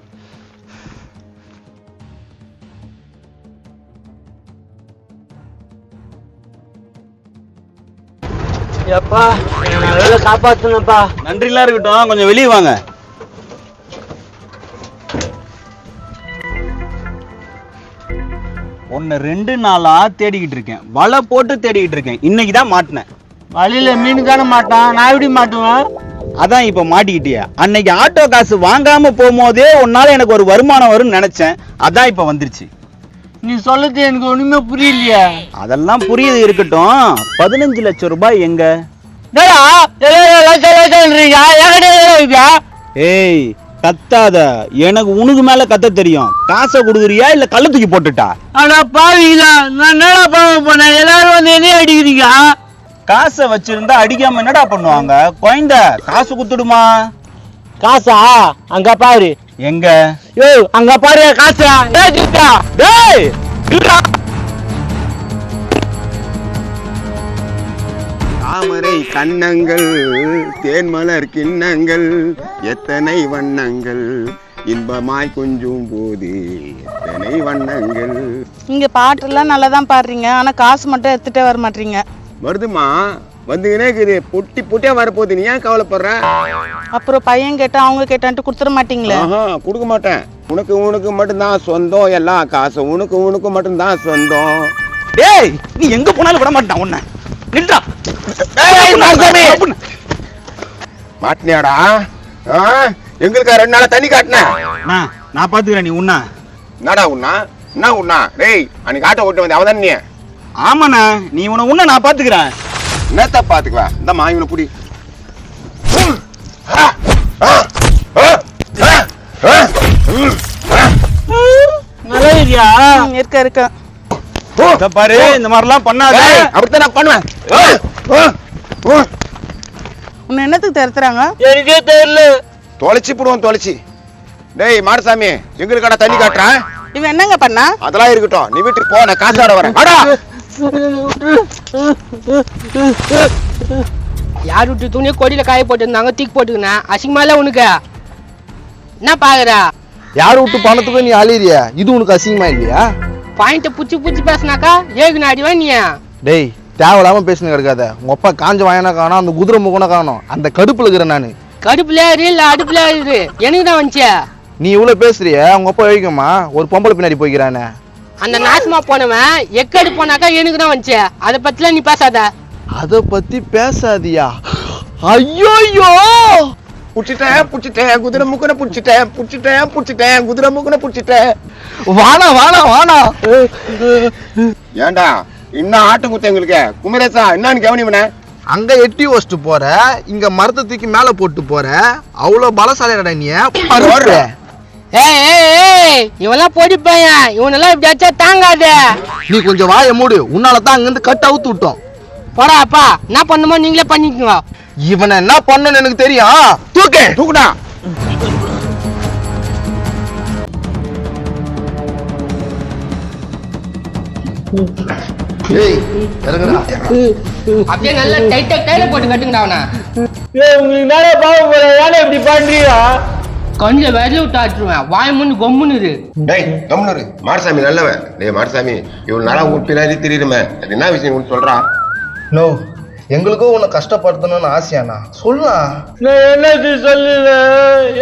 எப்பா என்ன காப்பாத்துனப்பா. நன்றிலாம் இருக்கட்டும், கொஞ்சம் வெளியே வாங்க. உன்னை 2 நாளா தேடிக்கிட்டு இருக்கேன். வலை போட்டு தேடிக்கிட்டு இருக்கேன். இன்னைக்கு தான் மாட்டினேன். வழியில மீன் தானே மாட்டான், நான் எப்படி மாட்டுவேன்? அதான் இப்ப மாட்டிக்கிட்டியா? அன்னைக்கு ஆட்டோ காசு வாங்காம போகும்போதே உன்னால எனக்கு ஒரு வருமானம் வரும்னு நினைச்சேன். அதான் இப்ப வந்துருச்சு. நீ சொல்றது எனக்கு ஒண்ணுமே புரியலையா? அதெல்லாம் புரியுது இருக்கட்டும். 15 லட்சம் ரூபாய் எங்க? ஏய் கத்தாத, எனக்கு உனக்கு மேல கத்த தெரியும். காசை கொடுக்குறியா இல்ல கள்ள தூக்கி போட்டுட்டா? ஆனா பாவீங்களா, நான் என்னடா பாவம் பண்ணேன்? எல்லாரும் வந்து என்ன அடிக்கிறீங்க? காசை வச்சிருந்தா அடிக்காம என்னடா பண்ணுவாங்க? குழந்தை காசு குத்துடுமா? காசா? அங்க பாரு. எங்க? யோ அங்க பாரு காசா. டேய் தாமரை கண்ணங்கள் தேன்மலர் கிண்ணங்கள் எத்தனை வண்ணங்கள் இன்பமாய் கொஞ்சும் போது எத்தனை வண்ணங்கள். நீங்க பாட்டெல்லாம் நல்லா தான் பாடுறீங்க, ஆனா காசு மட்டும் எடுத்துட்டே வர மாட்டீங்க. வருதுமா, வந்துக்கினே இருக்குது. பொட்டி பொட்டியா வரப்போகுது. நீ ஏன் கவலைப்படுற? அப்புறம் பையன் கேட்டா அவங்க கேட்டான்ட்டு கொடுத்துட மாட்டீங்களே? கொடுக்க மாட்டேன். உனக்கு மட்டும்தான் சொந்தம். எல்லா காசும் உனக்கு மட்டும்தான் சொந்தம். டேய் நீ எங்க போனாலும் விட மாட்டான் உன்னை. நில்றா. மாட்டினியாடா? எங்களுக்கு 2 நாளா தண்ணி காட்டினேன். நான் பாத்துக்கிறேன். நீ உண்ணா என்னடா உண்ணா? என்ன உண்ணா? டேய் அன்னைக்கு ஆட்டோ ஓட்டு வந்தேன், அவதான் நீ. ஆமாண்ணா, நீ உன்னை நான் பாத்துக்கிறேன். என்னத்த பாத்துக்குவா? இந்த மாயினை புடி. நல்லா இருக்கியா? இருக்க பாரு, இந்த மாதிரிலாம் பண்ணாத. அப்படித்தான் நான் பண்ணுவேன். உன்னை என்னத்துக்கு தருத்துறாங்க? எனக்கே தெரியல. தொலைச்சி போடுவோம் தொலைச்சி. டேய் மாடசாமி, எங்களுக்கான தண்ணி காட்டுறேன். இவன் என்னங்க பண்ணா? அதெல்லாம் இருக்கட்டும், நீ வீட்டுக்கு போ, நான் காசு ஆட வரேன். யார் விட்டு துணியை கொடியில காய போட்டுருந்தாங்க, தூக்கி போட்டுக்கினேன். அசிங்கமா இல்ல உனக்கு? என்ன பாக்குற? யார் விட்டு பணத்துக்கு நீ அழிறிய? இது உனக்கு அசிங்கமா இல்லையா? பாயிண்ட புச்சி பேசினாக்கா ஏகுன அடிவா நீ. டேய் தேவையில்லாம பேசுன கிடக்காத. உங்க அப்பா காஞ்ச வாயனா காணும், அந்த குதிரை முகன காணும். அந்த கடுப்புல இருக்கிறேன் நானு. கடுப்புல இல்ல அடுப்புல இரு. எனக்கு தான் வந்துச்சு. நீ இவ்வளவு பேசுறிய, உங்க அப்பா வைக்கமா ஒரு பொம்பளை பின்னாடி போய்க்கிறானே. அந்த நாசமா போனவன் எக்கடி போனாக்கா எனக்கு தான் வந்துச்சு. அதை பத்திலாம் நீ பேசாத. அத பத்தி பேசாதியா? ஐயோயோ, புடிச்சிட்டேன் குதிரை முக்கனை புடிச்சிட்டேன் குதிரை முக்கனை புடிச்சிட்டேன். வானா ஏண்டா இன்னும் ஆட்டம் குத்த எங்களுக்கு? குமரேசா என்னன்னு கவனிவன? அங்க எட்டி வச்சுட்டு போற, இங்க மரத்தை தூக்கி மேல போட்டு போற. அவ்வளவு பலசாலிடா நீ. ஏய் இவெல்லாம் பொடி பையன், இவனெல்லாம் இப்படி அடிச்சா தாங்காத. நீ கொஞ்சம் வாயை மூடு. உன்னாலதான் அங்க இருந்து கட் அவுத்து விட்டோம். போடா அப்பா, என்ன பண்ணுமோ நீங்களே பண்ணிக்கோங்க. இவனை என்ன பண்ணணும்னு எனக்கு தெரியும். தூக்குடா. அப்படியே நல்லா டைட்டா கையில போட்டு கட்டுங்கடா அவனை. உங்களுக்கு நேரா பாவம் போற, ஏன்னா இப்படி பண்றீங்க? கொஞ்சம் விரல விட்டு ஆட்டுருவேன். வாய் முன்னு கொம்முன்னு இரு. டேய் கம்முனு. மாடசாமி நல்லவன். டேய் மாடசாமி, இவ்வளவு நாளா உன் பின்னாடி தெரியுமே, அது என்ன விஷயம் உனக்கு சொல்றா? நோ, எங்களுக்கும் உன்னை கஷ்டப்படுத்தணும்னு ஆசையாண்ணா. சொல்லலாம். நான் என்னது சொல்லுல,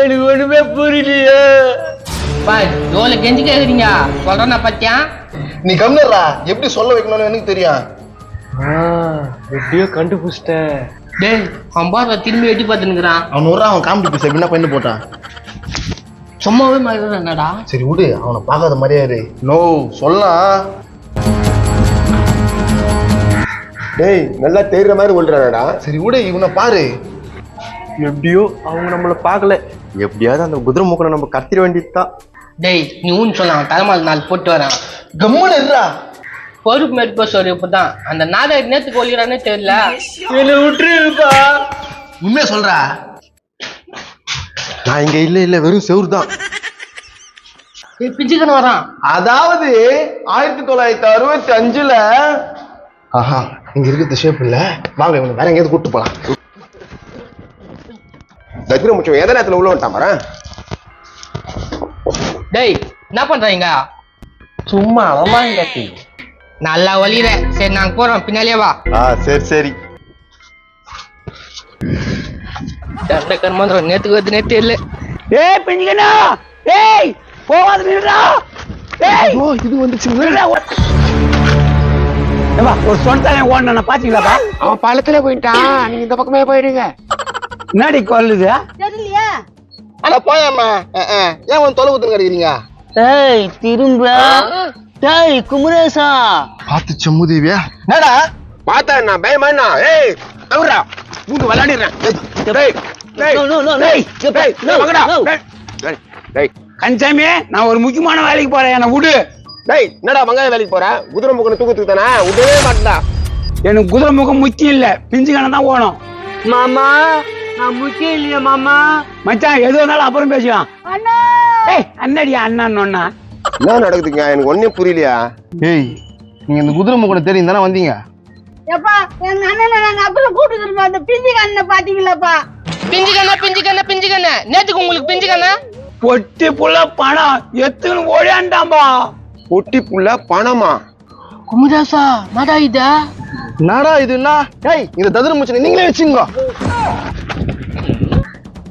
எனக்கு ஒண்ணுமே புரியலையே. எவ்வளவு கெஞ்சி கேக்குறீங்க சொல்றேன்னா பத்தியா? நீ கம்னரா, எப்படி சொல்ல வைக்கணும்னு எனக்கு தெரியும். எப்படியோ கண்டுபிடிச்சிட்டேன். டேய் அவன் திரும்பி எட்டி பார்த்துனுக்குறான். அவன் ஒரு அவன் காமெடி பீஸ் என்ன பண்ணி போட்டான். சும்மாவே மாதிரி என்னடா? சரி விடு, அவனை பார்க்காத மாதிரியாரு. நோ சொல்லலாம். டேய் நல்லா தெரியுற மாதிரி சொல்றானடா. சரி விடு, இவனை பாரு. எப்படியோ அவங்க நம்மள பார்க்கல. எப்படியாவது அந்த குதிரை மூக்கனை நம்ம கத்திர வேண்டியதுதான். டேய் நீ ஊன்னு சொல்ல, அவன் தலைமால் 4 போட்டு வரான். கம்முன்னு இருடா. பொறுப்பு மேற்போ சொல்லு. இப்பதான் அந்த நாடக நேத்துக்கு ஒழிக்கிறானே தெரியல. என்ன விட்டுருப்பா. உண்மையா சொல்றா? நான் இங்க இல்ல வெறும் செவுரு தான். பிச்சுக்கன்னு வரான். அதாவது 1965ல. ஆஹா, இங்க இருக்கிறது ஷேப் இல்ல. வாங்க இவனை வேற எங்கேயாவது கூட்டு போலாம். தஜ்ர முச்சம் எந்த நேரத்துல உள்ள வந்துட்டான் பாரு. டேய் என்ன பண்றீங்க? சும்மா அவமாங்க கட்டி. நல்லா ஒளிற. சரி நாங்க போறோம், பின்னாலே வா. சரி கர்மந்திரம் நேத்துக்கு வருதுனே தெரியல. ஏய் பிஞ்சிக்கண்ணா, ஏய் போகாத நில்றா. ஏய் இது வந்துச்சு. ஒரு சொன்ன ஓடுன பாத்தீங்களாப்பா? அவன் பழத்துல போயிட்டான், நீங்க இந்த பக்கமே போயிடுங்க. என்னடி கொல்லுது? தெரியலையா? அட போயம்மா. ஏன் வந்து தொலை ஊத்துன்னு கிடைக்கிறீங்க? ஏய் திரும்ப டேய் குமரேசா பார்த்து செம்முதேவியா என்னடா பார்த்தா என்ன பயமா என்ன? ஏய் அவரா மூணு விளையாடிடுறேன். கஞ்சாமி நான் ஒரு முக்கியமான வேலைக்கு போறேன் என்ன விடு. டேய் என்னடா வெங்காய வேலைக்கு போற? குதிரை முகனை தூக்கத்துக்கு தானே விடவே மாட்டா. எனக்கு குதிரை முகம் முக்கியம் இல்ல, பிஞ்சு கண்ணம் தான் ஓணும். மாமா நான் முக்கியம் இல்லையா மாமா? மச்சான் எது வந்தாலும் அப்புறம் பேசலாம். அண்ணா ஏய் அண்ணடியா அண்ணன் ஒன்னா என்ன நடக்குதுங்க? எனக்கு ஒன்னே புரியலையா? ஏய் நீங்க இந்த குதிரை முகனை தெரியும் தானே வந்தீங்க? எப்பா எங்க அண்ணனை நாங்க அப்புறம் கூட்டுக்கிறோம். அந்த பிஞ்சு அண்ணனை பாத்தீங்களாப்பா? பிஞ்சு கண்ண நேத்துக்கு உங்களுக்கு பிஞ்சு கண்ண பொட்டி புள்ள பணம் எத்துன்னு ஓடியாண்டாம்பா. பொட்டி புள்ள பணமா? குமுதாசா நடா இதா நாடா இதுன்னா ஏய் இந்த ததிர முச்சனை நீங்களே வச்சுங்க.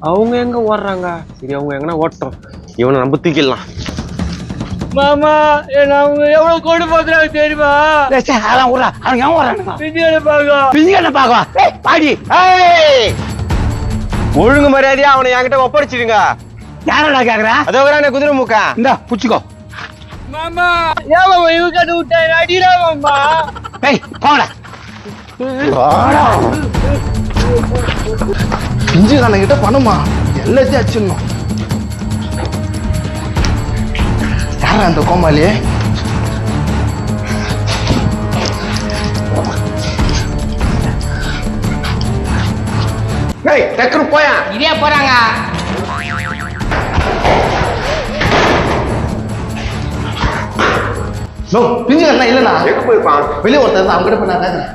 அவங்க எங்க ஓடுறாங்க? சரி அவங்க எங்கன்னா ஓட்டோம், இவனை நம்ம தூக்கிடலாம். மாமா என்ன அவங்க எவ்வளவு கொண்டு போறாங்க தெரியுமா? அதான் விடுறா, அவங்க எவன் வரானுங்க? பிஞ்சு கண்ண பாக்கவா? பாடி ஒழுங்கு மரியாதையா அவனை என்கிட்ட ஒப்படைச்சிடுங்க. யாரடா கேக்குற? அதோ வரானே குதிரை மூக்கா. இந்த புடிச்சுக்கோ. மாமா ஏமா இவ கட்டு விட்டாங்க அடிடா மாமா. ஏய் போடா. பிஞ்சு கண்ண கிட்ட பணமா எல்லாத்தையும் அடிச்சிடணும். யாரா அந்த கோமாளி? ஏய் டக்குனு போயா. இதே போறாங்க. நோ பிஞ்சு கண்ணா இல்லண்ணா. எங்க போயிருப்பான்? வெளியே ஒருத்தர் அவங்க கிட்ட போய் நான் கேட்கறேன்.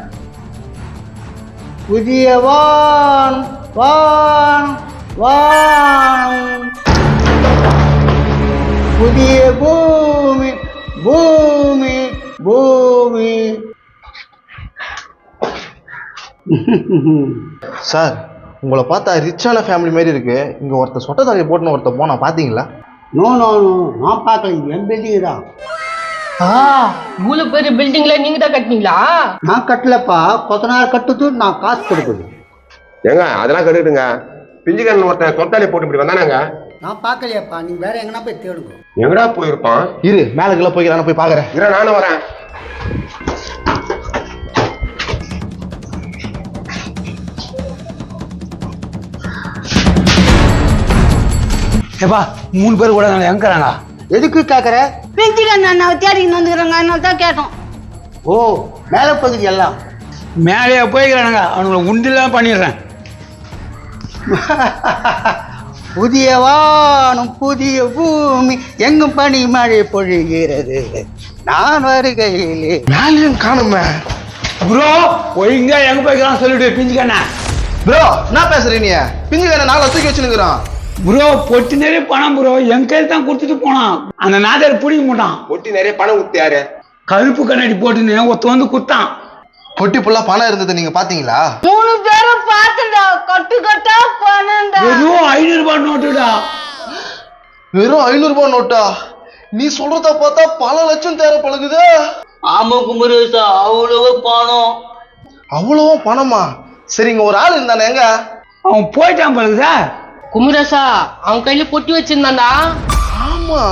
புதிய வான் வான் வான் புதிய பூமி பூமி பூமி. சார் உங்களை பார்த்தா ரிச்சான ஃபேமிலி மாதிரி இருக்கு. இங்க ஒருத்தர் சொட்ட தாலியை போட்டுன்னு ஒருத்தர் போனா பாத்தீங்களா? நோ நோ நோ நான் பார்க்கல, என் பில்டிங் தான். இவ்வளவு பெரிய பில்டிங்ல நீங்க தான் கட்டினீங்களா? நான் கட்டலப்பா, கொத்தனார் கட்டுது, நான் காசு கொடுக்குது. ஏங்க அதெல்லாம் கட்டுடுங்க. பிஞ்சுக்கண்ணன் ஒருத்தன் கொத்தாலே போட்டு இப்படி வந்தானாங்க. நான் பார்க்கலையாப்பா, நீங்க வேற எங்கன்னா போய் தேடுங்க. எங்கடா போயிருப்பான்? இரு மேலக்குள்ள போய் நான் போய் பாக்குறேன். இரு நானும் வரேன். ஏப்பா 3 பேர் கூட எங்கிறாங்க? எதுக்கு கேக்குற? பிஞ்சு அண்ணாவை தேடிக்கிட்டு வந்துக்கிறாங்க, அதனால தான் கேட்டோம். ஓ மேல பகுதி எல்லாம் மேலேயே போய்க்கிறானுங்க, அவனுங்களை உண்டிலாம் பண்ணிடுறேன். புதிய வானம் புதிய பூமி எங்கும் பனி மழை பொழிகிறது நான் வருகையிலே. மேலேயும் காணுமே. ப்ரோ ஒழுங்கா எங்க போய்க்கிறான் சொல்லிட்டு பிஞ்சுக்கண்ணா. ப்ரோ என்ன பேசுறீ நீ? பிஞ்சு கண்ண நாளை தூக்கி வச்சுனுக்குறான். ப்ரோ பொட்டி நிறைய பணம் ப்ரோ, என் கையில் தான் கொடுத்துட்டு போனான். அந்த நாதர் பிடிக்க மாட்டான். ஒட்டி நிறைய பணம் ஊத்தியாரு. கருப்பு கண்ணாடி போட்டுன்னு ஒருத்த வந்து குத்தான். பொட்டி ஃபுல்லா பணம் இருந்தது நீங்க பாத்தீங்களா? 3 பேரும் பார்த்துடா, கட்டு கட்டா பணம்டா. வெறும் 500 ரூபாய் நோட்டுடா. வெறும் 500 ரூபாய் நோட்டா? நீ சொல்றத பார்த்தா பல லட்சம் தேர பழகுது. ஆமா குமரேசா, அவ்வளவு பணம். அவ்வளவோ பணமா? சரிங்க ஒரு ஆள் இருந்தானே எங்க? அவன் போயிட்டான் பழகுதா. குமுதாசா அவன் கையில பொட்டி வச்சிருந்தான்டா. ஆமா.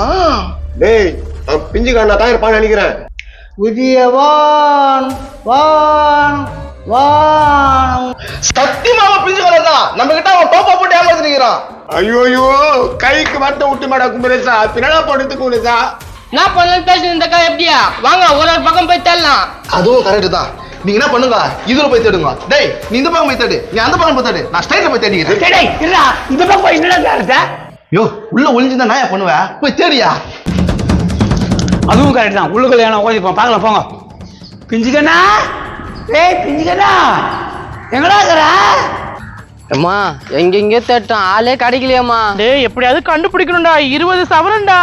டேய் அவன் பிஞ்சுக்கண்ணா தான் இருப்பான்னு நினைக்கிறேன். புதிய வான் வான் வான். சத்தியமாவ பிஞ்சு கண்ணா நம்ம கிட்ட அவன் டோப்பா போட்டு ஏமாத்தி நிக்கிறான். ஐயோ கைக்கு மட்டும் விட்டு மேடா குமரேசா, பின்னடா போடுறது குமரேசா. நான் பண்ணலாம் பேசுனதுக்கா எப்படியா? வாங்க ஒரு பக்கம் போய் தேடலாம். அதுவும் கரெக்ட் தான். நீங்க என்ன பண்ணுங்க, இதுல போய் தேடுங்க. டேய் நீ இந்த பக்கம் போய் தேடு, நீ அந்த பக்கம் போய் தேடு, நான் ஸ்ட்ரைட்ல போய் தேடிக்கிறேன். டேய் இல்ல இந்த பக்கம் போய் என்னடா தேடுற? யோ உள்ள ஒளிஞ்சிருந்தா நான் பண்ணுவேன், போய் தேடியா. அதுவும் கரெக்ட் தான். உள்ளுக்குள்ள ஏன்னா ஓடிப்போம், பார்க்கலாம் போங்க. பிஞ்சுக்கண்ணா, ஏய் பிஞ்சுக்கண்ணா எங்கடா இருக்கிற? அம்மா எங்கெங்க தேட்டோம், ஆளே கிடைக்கலையம்மா. டேய் எப்படியாவது கண்டுபிடிக்கணும்டா. 20 சவரன்டா.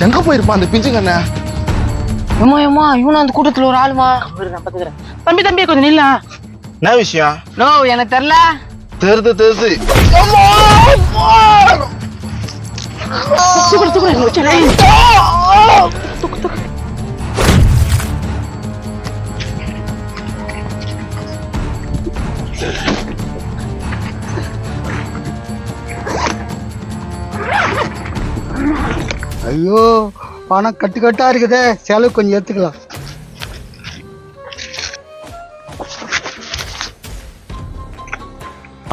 எங்க போயிருப்பான் அந்த பிஞ்சு கண்ண? ஏமா ஏமா இவனும் அந்த கூட்டத்துல ஒரு ஆளுமா. தம்பி தம்பி கொஞ்சம் நில்லா. என்ன விஷயம்? நோ எனக்கு தெரியல. தெரிது தெரிது. ஐயோ பணம் கட்டுக்கட்டா இருக்குதே, செலவு கொஞ்சம் எடுத்துக்கலாம்.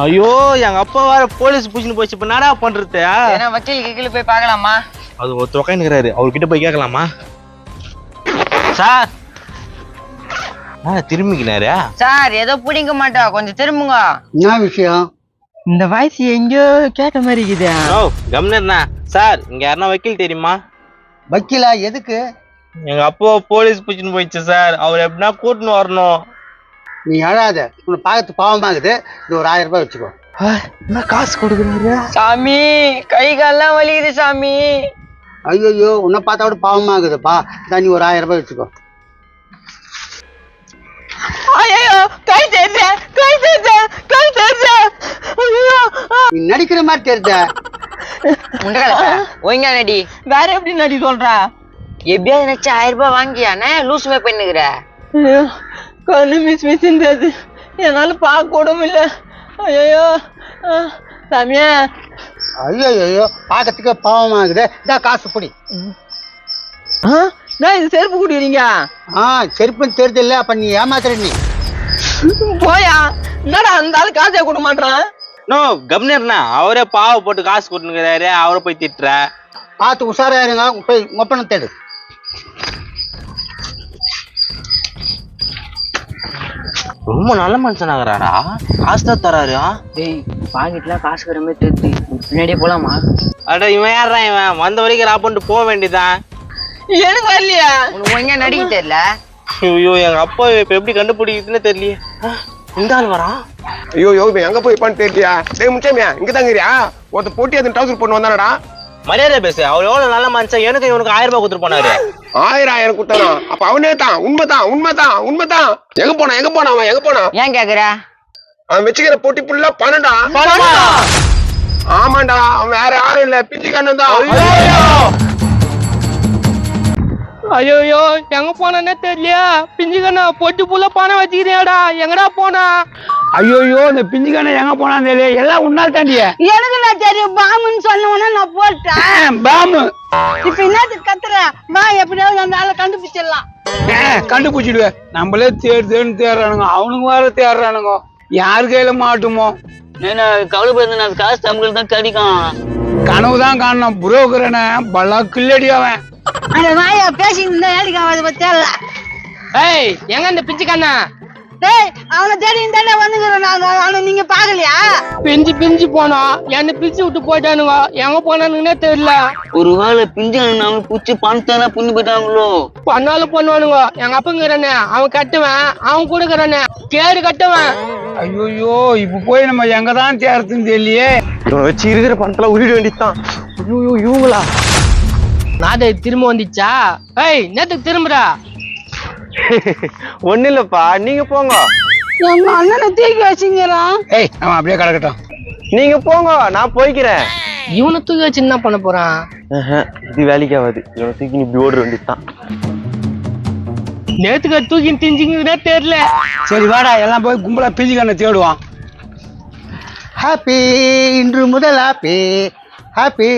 ஐயோ எங்க அப்பா வேற போலீஸ் புடிச்சுன்னு போச்சு, இப்ப என்னடா பண்றது? ஏன்னா வக்கீல் கீழே போய் பார்க்கலாமா? அது ஒரு தொகைன்னுறாரு, அவர்கிட்ட போய் கேட்கலாமா? சார் திரும்பிக்கினாரு. சார் ஏதோ பிடிக்க மாட்டோம், கொஞ்சம் திரும்புங்க. என்ன விஷயம்? இந்த வாய்ஸ் எங்கேயோ கேட்ட மாதிரி இருக்குது. ஓ கம்னர்ண்ணா, சார் இங்க யாருன்னா வக்கீல் தெரியுமா? வக்கீலா? எதுக்கு? எங்க அப்பா போலீஸ் புடிச்சுன்னு போயிடுச்சு சார், அவர் எப்படின்னா கூட்டுன்னு வரணும். நீ அழாத, உன்னை பார்க்கறது பாவமாகுது. இது ஒரு 1000 ரூபாய் வச்சுக்கோ. என்ன காசு கொடுக்குறாரு? சாமி கை கால்லாம் வலிக்குது சாமி. ஐயோ உன்னை பார்த்தா கூட பாவமாகுதுப்பா. நீ ஒரு 1000 ரூபாய் வச்சுக்கோ. ஐயோ கை தெரிஞ்ச கை தெரிஞ்ச கை தெரிஞ்ச. நீ நடிக்கிற மாதிரி தெரிஞ்ச. ஒய்ங்க நடி. வேற எப்படி நடி சொல்ற? எப்படியாவது நினைச்சு 1000 ரூபாய் வாங்கியானே லூஸ் மே பண்ணுகிற. கண்ணு மிஸ் மிஸ்ன்றது என்னால பார்க்க கூட இல்ல. ஐயோ சாமியா. ஐயோ பார்க்கறதுக்கு பாவமாகுது. காசு பிடி. நான் இது செருப்பு குடிக்கிறீங்க? செருப்புன்னு தெரியுது இல்ல, அப்ப நீ ஏமாத்துற. நீ போயா. என்னடா அந்த ஆளு காசே கொடுக்க மாட்டான். நோ கம்னர்ண்ணா, அவரே பாவ போட்டு காசு கொடுத்துக்கிறாரு, அவரை போய் திட்டுற. பார்த்து உஷாரா இருங்க, போய் ஒப்பனை தேடு. ரொம்ப நல்ல மனுஷனாகிறாரா, காசு தான் தராரு. டேய் பாக்கெட்லாம் காசு வர மாதிரி தெரியுது, பின்னாடியே போலாமா? அட இவன் யாரா, இவன் வந்த வரைக்கும் ரா பண்ணிட்டு போக வேண்டியதான். எனக்கு வரலையா? உனக்கு எங்க நடிக்க தெரியல? ஐயோ எங்க அப்பா இப்ப எப்படி கண்டுபிடிக்குதுன்னு தெரியலையே. இந்த ஆள் வரான். ஐயோ இப்ப எங்க போய் இருப்பான்னு தெரியலையா? டேய் முச்சாமியா, இங்க தாங்கிறியா? ஒருத்த போட்டி அது டவுசர் போட்டு வந்தானடா. மரியாதை பேசு, அவர் எவ்வளவு நல்ல மனுஷன். எனக்கு இவனுக்கு 1000 ரூபாய் கொடுத்துட்டு போனாரு. 1000 கொடுத்தானா? அப்ப அவனே தான். உண்மைதான். எங்க போனா அவன் எங்க போனா? ஏன் கேக்குற? அவன் வச்சுக்கிற போட்டி புள்ள பணம்டா. ஆமாண்டா, அவன் வேற யாரும் இல்ல, பிஞ்சிக்கண்ணன் தான். ஐயோ எங்க போனே தெரியலையா? பிஞ்சுக்கண்ணா பொட்டி புள்ள பணம் வச்சுக்கிறியாடா, எங்கடா போனா? ஐயோ இந்த பிஞ்சுக்கண்ணா எங்க போனான்னு தெரியல. எல்லாம் உன்னால் தாண்டிய. எனக்கு நான் தெரியும், பாம்புன்னு சொன்ன நான் போட்டேன். பாம்பு. இப்ப என்னத்துக்கு கத்துற? எப்படியாவது அந்த ஆளை கண்டுபிடிச்சிடலாம். கண்டுபிடிச்சிடுவேன். நம்மளே தேடுறானுங்க, அவனுங்க வேற தேடுறானுங்க. யாரு கையில மாட்டுமோ? கவலைப்படுறது, நான் காசு தமிழ் தான் கிடைக்கும். கனவுதான் காணணும். புரோக்கரனை பல்லா கில்லடி அவன். அந்த வாயா பேசிட்டு இருந்தா ஏடிக்கு ஆகாது பத்தியல்ல. ஏய் எங்க இந்த பிஞ்சுக்கண்ணா? டேய் அவனை தேடி தானே வந்துக்கிறோம் நாங்க. அவனை நீங்க பாக்கலையா? பிஞ்சு போனோம், என்ன பிஞ்சு விட்டு போயிட்டானுங்க. எங்க போனானுங்கன்னே தெரியல. ஒரு வேளை பிஞ்சு பூச்சி பணத்தான புண்ணு போயிட்டாங்களோ? பண்ணாலும் பண்ணுவானுங்க. எங்க அப்பங்கிறானே அவன் கட்டுவேன், அவன் கொடுக்கறானே கேடு கட்டுவேன். ஐயோ இப்ப போய் நம்ம எங்கதான் தேர்றதுன்னு தெரியலையே. இவன் வச்சு இருக்கிற பணத்தெல்லாம் உருட வேண்டியதுதான். ஐயோ இவங்களா? நாதை திரும்ப வந்துச்சா? ஏய் நேத்துக்கு திரும்புறா. ஒண்ணு இல்லப்பா, நீங்க போங்க. எங்க அண்ணனை தூக்கி வச்சுங்கிறான். ஏய் அவன் அப்படியே கிடக்கட்டும். நீங்க போங்க, நான் போய்க்கிறேன். இவனை தூக்கி வச்சு என்ன பண்ண போறான்? இது வேலைக்கு ஆகாது. இவனை தூக்கி நீ இப்படி ஓட வேண்டியதுதான். நேத்துக்கு தூக்கி திஞ்சிங்கன்னே தெரியல. சரி வாடா, எல்லாம் போய் கும்பலா பிஞ்சுக்கண்ணை தேடுவான். ஹாப்பி இன்று முதல் ஹாப்பி, ஹாப்பி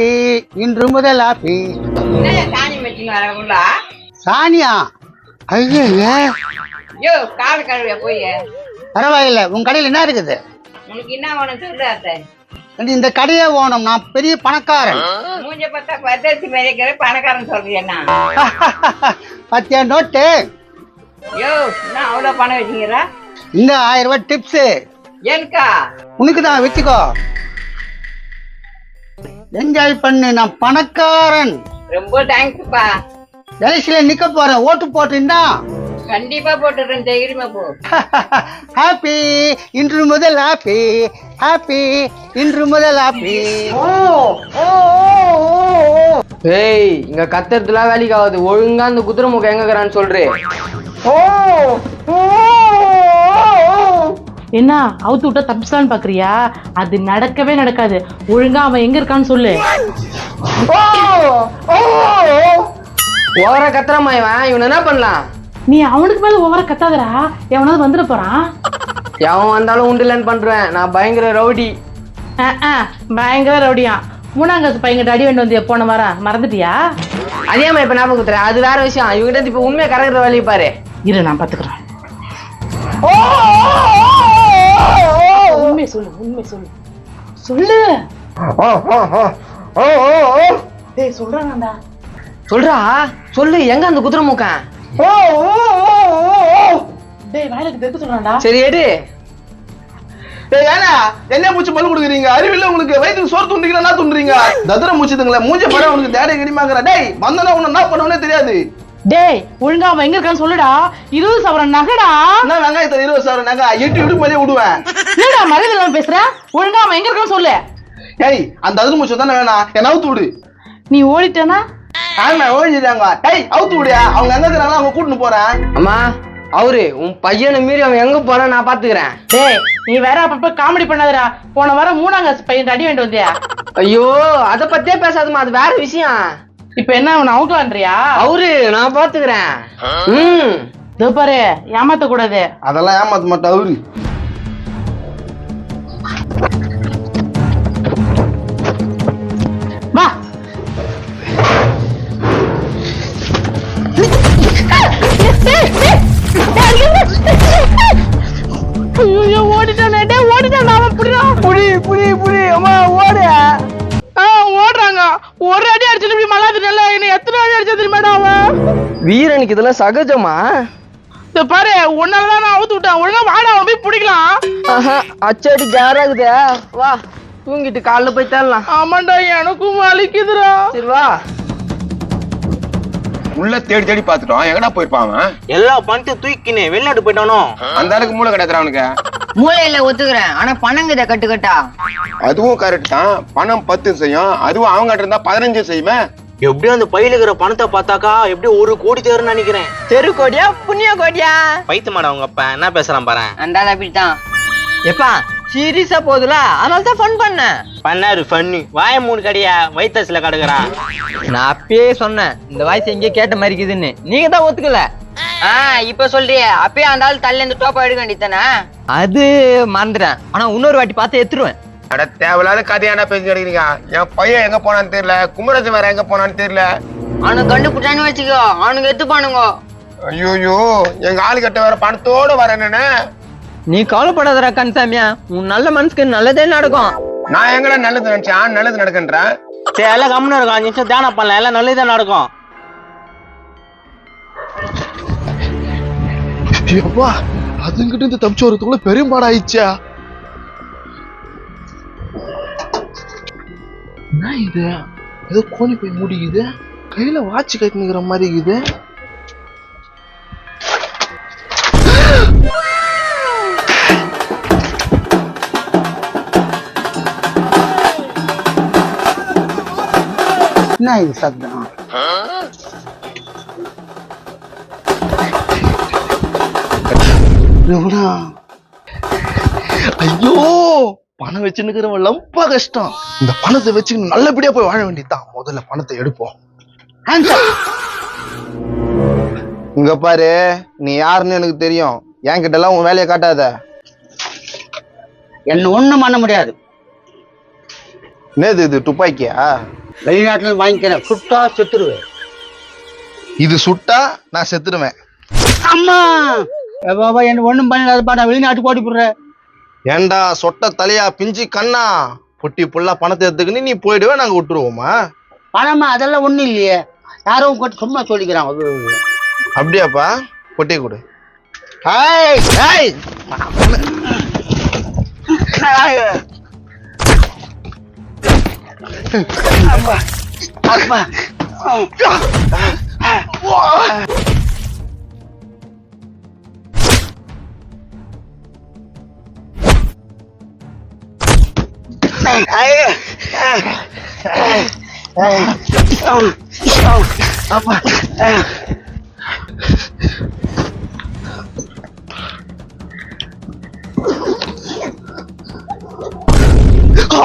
இன்று முதல் ஹாப்பி. சாணியா? ஐயோ கால கழுவியா போய். பரவாயில்ல. உன் கடையில் என்ன இருக்குது? உனக்கு என்ன வேணும் சொல்றாரு? இந்த கடையே ஓணும், நான் பெரிய பணக்காரன். மூஞ்ச பார்த்தா பதர்த்தி மேய்க்கிற பணக்காரன் சொல்றியா? பத்தியா நோட்டு? யோ என்ன அவ்வளவு பணம் வச்சுக்கிறா? இந்த 1000 ரூபாய் டிப்ஸ் எனக்கா? உனக்கு தான், வச்சுக்கோ. என்ஜாய் பண்ணு, நான் பணக்காரன். ரொம்ப தேங்க்ஸ்ப்பா. எலெக்ஷன்ல நிக்க போறேன், ஓட்டு போட்டுன்னா கண்டிப்பா போட்டுறேன், தைரியமா போ. ஹாப்பி இன்று முதல் ஹாப்பி, ஹாப்பி இன்று முதல் ஹாப்பி. ஏய் இங்க கத்துறதுலாம் வேலைக்கு ஆகுது. ஒழுங்கா அந்த குதிரை முகம் எங்கறான்னு சொல்றேன். என்ன அவுத்து விட்டா தப்பிச்சலான்னு பாக்குறியா? அது நடக்கவே நடக்காது. ஒழுங்கா அவன் எங்க இருக்கான்னு சொல்லு. ஓவரா கத்துறமா இவன் என்ன பண்ணலாம்? நீ அவனுக்கு மேல ஓவரா கத்தாதடா, எவனாவது வந்துட போறான். எவன் வந்தாலும் உண்டுலன்னு பண்றேன். நான் பயங்கர ரவுடி. பயங்கர ரவுடியா? 3ஆம் கிளாஸ் பையன் அடி வேண்டி வந்து போன வாரம் மறந்துட்டியா? அதேமா இப்ப ஞாபகம் குத்துறேன், அது வேற விஷயம். இவங்கிட்ட இப்ப உண்மையை கறக்குற வழி பாரு. இரு நான் பாத்துக்கிறேன். உண்மை சொல்லு, உண்மை சொல்லு, சொல்லு. டேய் சொல்றானடா. சொல்றா, சொல்லு. எங்க அந்த குதிரை மூக்கன்? டேய் வாயிலுக்கு தெற்கு சொல்றான்டா. சரி எடு. டேய் ஏனா என்ன மூச்சு பல் குடுக்குறீங்க? அறிவில்ல உங்களுக்கு? வயித்துக்கு சோறு துண்டுறீங்களா என்ன துண்டுறீங்க? ததர மூச்சுதுங்களே மூஞ்ச பாரு உங்களுக்கு தேடை கடிமாங்கற. டேய் வந்தனா உன்ன என்ன பண்ணுவனே தெரியாது. டேய் ஒழுங்கா அவன் எங்க இருக்கான்னு சொல்லுடா. 20 சவரன் நகைடா. நான் வெங்காயத்தை 20 சவரன் நகை எட்டு இடு மேலே விடுவேன். என்னடா மரியாதை இல்லாம பேசுற? ஒழுங்கா அவன் எங்க இருக்கான்னு சொல்லு. டேய் அந்த ததர மூச்சு தானே வேணா, என்ன அவுத்து விடு. நீ ஓடிட்டேனா? ஆமா ஓடிட்டாங்க. டேய் அவுத்து விடுயா, அவங்க எங்க இருக்கறாங்களோ அவங்க கூட்டிட்டு போறேன். அம்மா அவரு உன் பையனை மீறி அவன் எங்க போறான் நான் பாத்துக்கிறேன். டேய் நீ வேற அப்பப்ப காமெடி பண்ணாதடா. போன வாரம் 3ஆம் கிளாஸ் பையன் அடி வேண்டி வந்தியா? ஐயோ அத பத்தியே பேசாதம்மா, அது வேற விஷயம். இப்ப என்ன அவன் அவுக்கலான்றியா? அவரு நான் பாத்துக்கிறேன். இதோ பாரு ஏமாத்த கூடாது. அதெல்லாம் ஏமாத்த மாட்டா அவரு. வா. ஐயோ ஓடிட்டானே. டேய் ஓடிட்டான் அவன். புடி அம்மா ஓடு. ஓடுறாங்க. ஒரு அடி அடிச்சு இப்படி மலாதுல என்ன எத்தனை அடி அடிச்சா தெரியுமாடா அவன்? வீரனுக்கு இதெல்லாம் சகஜமா? இத பாரு உன்னாலதான் நான் அவுத்து விட்டேன். ஒழுங்கா வாடா அவன் போய் பிடிக்கலாம். அச்சடி ஜாராகுதே. வா தூங்கிட்டு காலைல போய் தரலாம். ஆமாண்டா எனக்கும் வலிக்குதுடா. சரி வா. உள்ள தேடி தேடி பாத்துட்டோம், எங்கடா போயிருப்பான் அவன்? எல்லா பணத்தையும் தூக்கினே வெளிநாட்டு போயிட்டானோ. அந்த அளவுக்கு மூளை கிடையாது அவனுக்கு. மூளையில ஒத்துக்கிறேன், ஆனா பணங்குத கட்டு கட்டா. அதுவும் கரெக்ட் தான். பணம் 10 செய்யும், அதுவும் அவங்க கிட்ட இருந்தா 15 செய்யுமே. எப்படியும் அந்த பையில இருக்கிற பணத்தை பார்த்தாக்கா எப்படியும் 1 கோடி தேருன்னு நினைக்கிறேன். தெரு கோடியா புண்ணிய கோடியா? பைத்தியமாடா உங்க அப்பா என்ன பேசுறான் பாரு. அந்தாத அப்படித்தான். எப்பா சீரியஸா போதுல, அதனால தான் ஃபன் பண்ணேன். பண்ணாரு ஃபன்னி. வாய 3 கடையா வயிற்றுல கிடக்குறான். நான் அப்பயே சொன்னேன் இந்த வாய்ஸ் எங்கேயே கேட்ட மாதிரி இருக்குதுன்னு, நீங்க தான் ஒத்துக்கல. இப்ப சொல்றிய அப்பயே அந்த ஆள் தள்ள இருந்து டோப்பா எடுக்க வேண்டியதானே? அது மறந்துட்டேன், ஆனா இன்னொரு வாட்டி பார்த்து எடுத்துருவேன். அட தேவையில்லாத கதையான பேசி கிடைக்கிறீங்க. என் பையன் எங்க போனான்னு தெரியல, குமரசு வேற எங்க போனான்னு தெரியல. அவனுக்கு கண்டுபிடிச்சான்னு வச்சுக்கோ, அவனுக்கு எடுத்துப்பானுங்க. ஐயோ எங்க ஆளு கிட்ட வேற பணத்தோட வர என்னன்னு. நீ கவலைப்படாதடா கன்சாமியா, உன் நல்ல மனசுக்கு நல்லதே நடக்கும். நான் எங்கடா நல்லது நினைச்சேன், நல்லது நடக்குன்றேன். சரி எல்லாம் கம்முன்னு இருக்கும். 5 நிமிஷம் தியானம் பண்ணலாம், எல்லாம் நல்லதுதான் நடக்கும். அப்பா அதுங்கிட்ட இருந்து தப்பிச்சு வரதுக்குள்ள பெரும்பாடு ஆயிடுச்சா? என்ன இது? ஏதோ கோழி போய் மூடிக்குது, கையில வாட்ச் கட்டினுக்கிற மாதிரி இருக்குது. என்ன இது சத்தம்? ஐயோ பணம் வச்சுன்னுக்கிறவன் ரொம்ப கஷ்டம். இந்த பணத்தை வச்சு நல்லபடியா போய் வாழ வேண்டியதுதான். முதல்ல பணத்தை எடுப்போம். இங்க பாரு, நீ யாருன்னு எனக்கு தெரியும். என்கிட்ட எல்லாம் உன் வேலையை காட்டாத. என்ன ஒண்ணும் பண்ண முடியாது. என்னது இது, துப்பாக்கியா? வெளிநாட்டுல வாங்கிக்கிறேன், சுட்டா செத்துருவேன். இது சுட்டா நான் செத்துடுவேன். அம்மா பாபா என்ன ஒண்ணும் பண்ணாதப்பா, நான் வெளிநாட்டுக்கு ஓடி போடுறேன். ஏண்டா சொட்ட தலையா பிஞ்சு கண்ணா, பொட்டி புல்லா பணத்தை எடுத்துக்கின்னு நீ போயிடுவே, நாங்க விட்டுருவோமா? பணமா அதெல்லாம் ஒண்ணும் இல்லையே, யாரோ கொண்டு சும்மா சொல்லிக்கிறான். அப்படியாப்பா, பொட்டி கொடு. அப்பா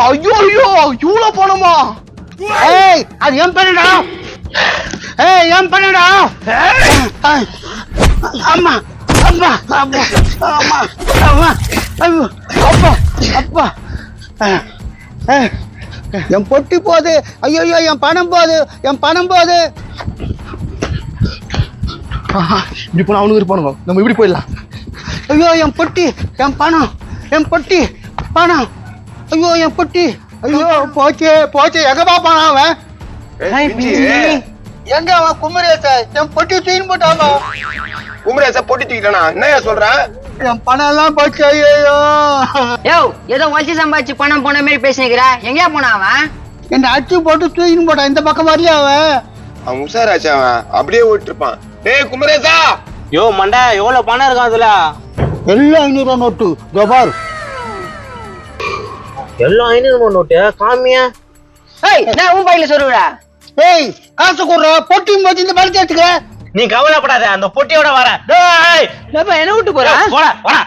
ஐயோ ஐயோ இவ்வளவு பணமா? அது ஏன் பண்ணடா? ஏன் பண்ணடா? அம்மா அம்மா அம்மா அம்மா அம்மா அப்பா அப்பா என் பொட்டி போகுது. ஐயோ என் பணம் போகுது, என் பணம் போகுது. இப்படி போனா அவனுக்கு இருப்பானுங்க, நம்ம இப்படி போயிடலாம். ஐயோ என் பொட்டி, என் பணம், என் பொட்டி பணம், ஐயோ என் பொட்டி, ஐயோ போச்சே போச்சே. எங்கப்பா போனான் அவன்? எங்க அவன்? குமரேச என் பொட்டி தூக்கி போட்டாங்க. குமரேசா பொட்டி தூக்கிட்டானா? என்னையா சொல்றேன்? என் பணம் எல்லாம் போச்சு. ஐயோ யோ ஏதோ வச்சு சம்பாதிச்சு பணம் போன மாதிரி பேசினிக்கிற. எங்கேயா போனா அவன்? என்ன அடிச்சு போட்டு தூக்கின்னு போட்டான். இந்த பக்கம் வரலையா அவன்? அவன் உஷாராச்சு, அவன் அப்படியே ஓட்டிருப்பான். டேய் குமரேசா, யோ மண்டை, எவ்வளவு பணம் இருக்கும் அதுல? எல்லாம் 500 ரூபா நோட்டு. பாரு எல்லாம் 500 ரூபா நோட்டு. காமியா? ஏய் நான் உன் பையில சொல்லுடா. ஏய் காசு கொடுற, பொட்டியும் போச்சு, இந்த பழத்தை எடுத்துக்க. நீ கவலைப்படாத, அந்த பொட்டியோட வரேன். டேய் என்ன விட்டு போறா? போடா போடா.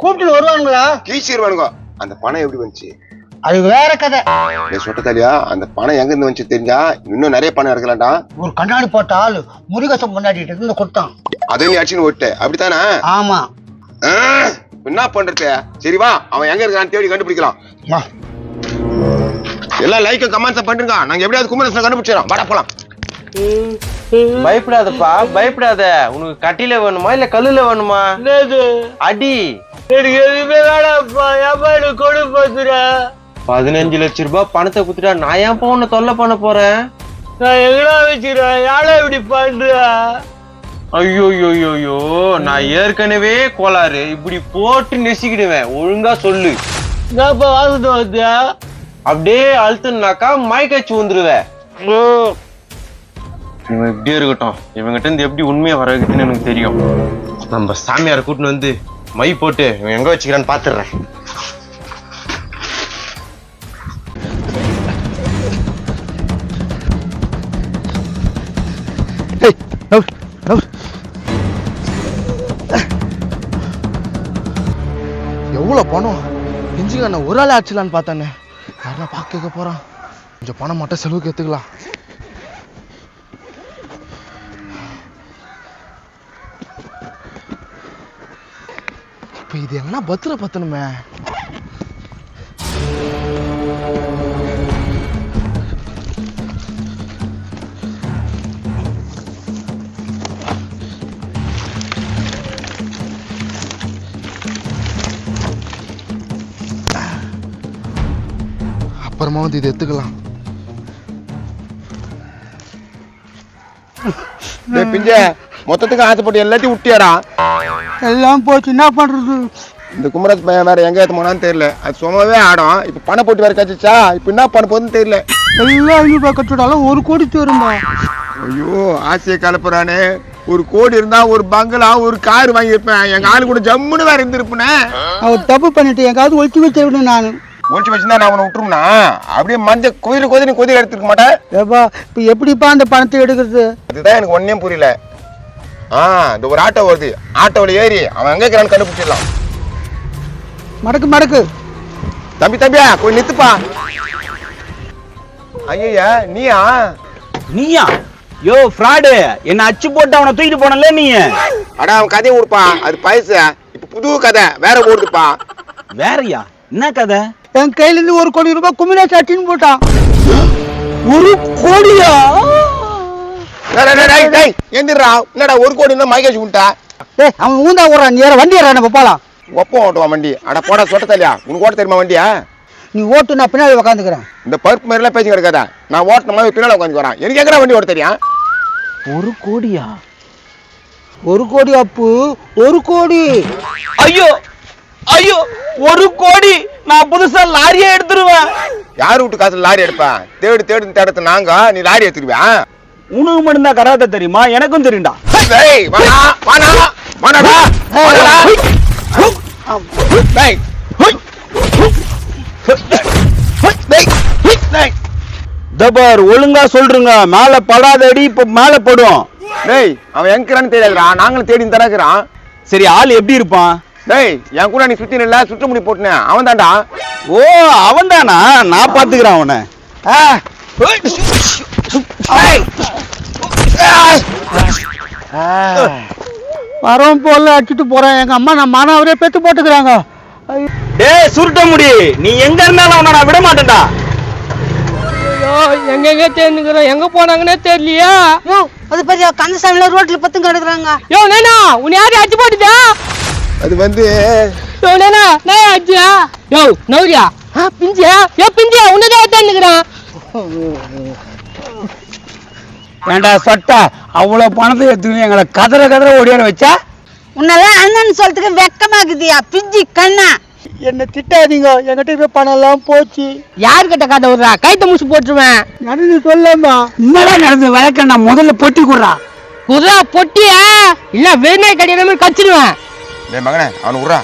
கூப்பிட்டு வருவானுங்களா? கீச்சிருவானுங்க. அந்த பணம் எப்படி வந்துச்சு? அது வேற கதை. சொட்டத்தாலியா, அந்த பணம் எங்க இருந்து வந்துச்சு தெரிஞ்சா இன்னும் நிறைய பணம் இருக்கலாம்டா. ஒரு கண்ணாடி போட்ட ஆளு முருகசம் கொண்டாடிட்டு இருந்து கொடுத்தான். அதை நீ அடிச்சுன்னு ஓட்ட, அப்படித்தானே? ஆமா. என்ன பண்றது? சரி வா, அவன் எங்க இருக்கான்னு தேடி கண்டுபிடிக்கலாம். வா. எல்லாம் லைக் கமெண்ட்ஸ் பண்ணுங்க, நாங்க எப்படியாவது குமரேசனை கண்டுபிடிச்சிடறோம். வாடா போலாம். பயப்படாதப்பா, பயப்படாத. உனக்கு கட்டில வேணுமா இல்ல கல்லுல வேணுமா? அடி. எனக்கு எதுவுமே வேணாம்ப்பா. ஏப்பா எனக்கு கொடு பாத்துற. 15 லட்சம் ரூபாய் பணத்தை குத்துட்டா நான் ஏன் உன்னை தொல்லை பண்ண போறேன்? நான் எங்கடா வச்சுக்கிறேன்? யாரா இப்படி பண்ற? ஐயோ, நான் ஏற்கனவே கோளாறு, இப்படி போட்டு நெசிக்கிடுவேன். ஒழுங்கா சொல்லு. நான்ப்பா வாசத்து வந்தியா? அப்படியே அழுத்துனாக்கா மயக்காச்சு வந்துருவேன். இவன் இப்படியே இருக்கட்டும், இவங்கிட்ட இருந்து எப்படி உண்மையா வர வைக்குதுன்னு எனக்கு தெரியும். நம்ம சாமியாரை கூட்டின்னு வந்து மை போட்டு இவன் எங்க வச்சுக்கிறான்னு பாத்துடுறேன். எவ்வளவு பணம்? இஞ்சிங்க நான் ஒரு ஆள் ஆச்சுலான்னு பார்த்தானே. யாரா பார்க்க போறான்? கொஞ்சம் பணம் மட்டும் செலவுக்கு எடுத்துக்கலாம். இப்ப இது என்ன பத்திர பத்தணுமே. அப்புறமா வந்து இதை எடுத்துக்கலாம். பிஞ்ச மொத்தத்துக்கு ஆசைப்பட்டு எல்லாத்தையும் விட்டியாடா. எல்லாம் போச்சு, என்ன பண்றது? இந்த குமரேச பையன் வேற எங்க ஏத்து போனான்னு தெரியல. அது சும்மாவே ஆடும். இப்ப பண போட்டு வேற கச்சிச்சா, இப்ப என்ன பண்ண போகுதுன்னு தெரியல. எல்லாம் 500 ரூபாய் கட்டுடாலும் 1 கோடி தரும்பா. ஐயோ ஆசையை கலப்புறானே. 1 கோடி இருந்தா ஒரு பங்களா ஒரு கார் வாங்கியிருப்பேன். எங்க ஆளு கூட ஜம்முன்னு வேற இருந்திருப்பேனே. அவர் தப்பு பண்ணிட்டு எங்காவது ஒழிச்சு வச்சிருக்கணும். நான் ஒழிச்சு வச்சிருந்தா நான் அவனை விட்டுரும்னா அப்படியே மஞ்ச கொதிர எடுத்துக்க மாட்டேன். ஏப்பா இப்ப எப்படிப்பா அந்த பணத்தை எடுக்கிறது? அதுதான் எனக்கு ஒன்னே புரியல. இந்த ஒரு ஆட்டோ வருது, ஆட்டோல ஏறி அவன் எங்க இருக்கிறான்னு கண்டுபிடிச்சிடலாம். மடக்கு மடக்கு. தம்பியா கொஞ்சம் நித்துப்பா. ஐயா நீயா? யோ ஃப்ராடு, என்ன அச்சு போட்டு அவனை தூக்கிட்டு போனல நீ. அடா அவன் கதையை விடுப்பா, அது பழசு. இப்ப புது கதை வேற ஓடுதுப்பா. வேறயா? என்ன கதை? என் கையில இருந்து 1 கோடி ரூபாய் குமிரேச அச்சின்னு போட்டான். 1 கோடியா? எந்திரா, என்னடா 1 கோடி மயக்காச்சு விட்டா. அவன் ஊந்தா ஓடுறான். நீ வேற வண்டி ஏறான போலாம். ஒப்பம் ஓட்டுவான் வண்டி. அட போடா சொட்டத்தாலியா, உனக்கு ஓட்ட தெரியுமா வண்டியா? நீ ஓட்டு, நான் பின்னாடி உட்காந்துக்கிறேன். இந்த பருப்பு மாதிரி எல்லாம் பேச்சு கிடக்காதா? நான் ஓட்டின மாதிரி பின்னாடி உட்காந்து வரேன். எனக்கு எங்கடா வண்டி ஓட்ட தெரியும்? 1 கோடியா? 1 கோடி அப்பு, 1 கோடி. ஐயோ 1 கோடி! நான் புதுசா லாரியே எடுத்துருவேன். யாரு வீட்டு காசுல லாரி எடுப்பேன்? தேடுத்து நாங்க, நீ லாரி எடுத்துருவியா? உனக்கு மட்டும் தான் கராத்தே தெரியுமா? எனக்கும் தெரியும்டா. தபார் ஒழுங்கா சொல்றீங்க. மேல படாதடி, இப்ப மேல படும். டேய் அவன் எங்கிறான்னு தெரியாதுடா, நாங்களும் தேடி தரக்குறான். சரி, ஆள் எப்படி இருப்பான்? டேய் என் கூட நீ சுத்தி நில்ல, சுற்று முடி போட்டுனேன். அவன் தான்டா. ஓ அவன் தானா? நான் பாத்துக்கிறேன் அவனை. வரோம் போல அடிச்சுட்டு போறேன். எங்க அம்மா நான் மானாவரே பெத்து போட்டுக்கிறாங்க. டேய் சுருட்ட முடி, நீ எங்க இருந்தாலும் அவனை நான் விட மாட்டேன்டா. ஐயோ எங்க தேர்ந்துக்கிறோம், எங்க போனாங்கன்னே தெரியலையா? யோ அது பெரிய கந்தசாமில ரோட்ல பத்தும் கிடக்குறாங்க. யோ நேனா உன்னை யாரு அடிச்சு போட்டுதா? அது வந்து யோ நேனா நான் அடிச்சியா? யோ நௌரியா பிஞ்சியா? யோ பிஞ்சியா உன்னதான் தேர்ந்துக்கிறான். ஏண்டா சொட்டா, அவ்வளவு பணத்தை எடுத்துக்கணும் எங்களை கதற ஓடியார வச்சா? உன்னெல்லாம் அண்ணன் சொல்றதுக்கு வெக்கமாக்குதியா பிஞ்சி கண்ணா. என்ன திட்டாதீங்க, என்கிட்ட இப்ப பணம் எல்லாம் போச்சு. யாருக்கிட்ட கதை விடுறா? கைத்த முடிச்சு போட்டுருவேன். நடந்து சொல்லாமா என்னடா நடந்து வழக்க? நான் முதல்ல பொட்டி குடுறா குர்ரா பொட்டிய இல்ல வெறுநாய் கடையிற மாதிரி கச்சிடுவேன். டேய் மகனே அவனு விட்றா.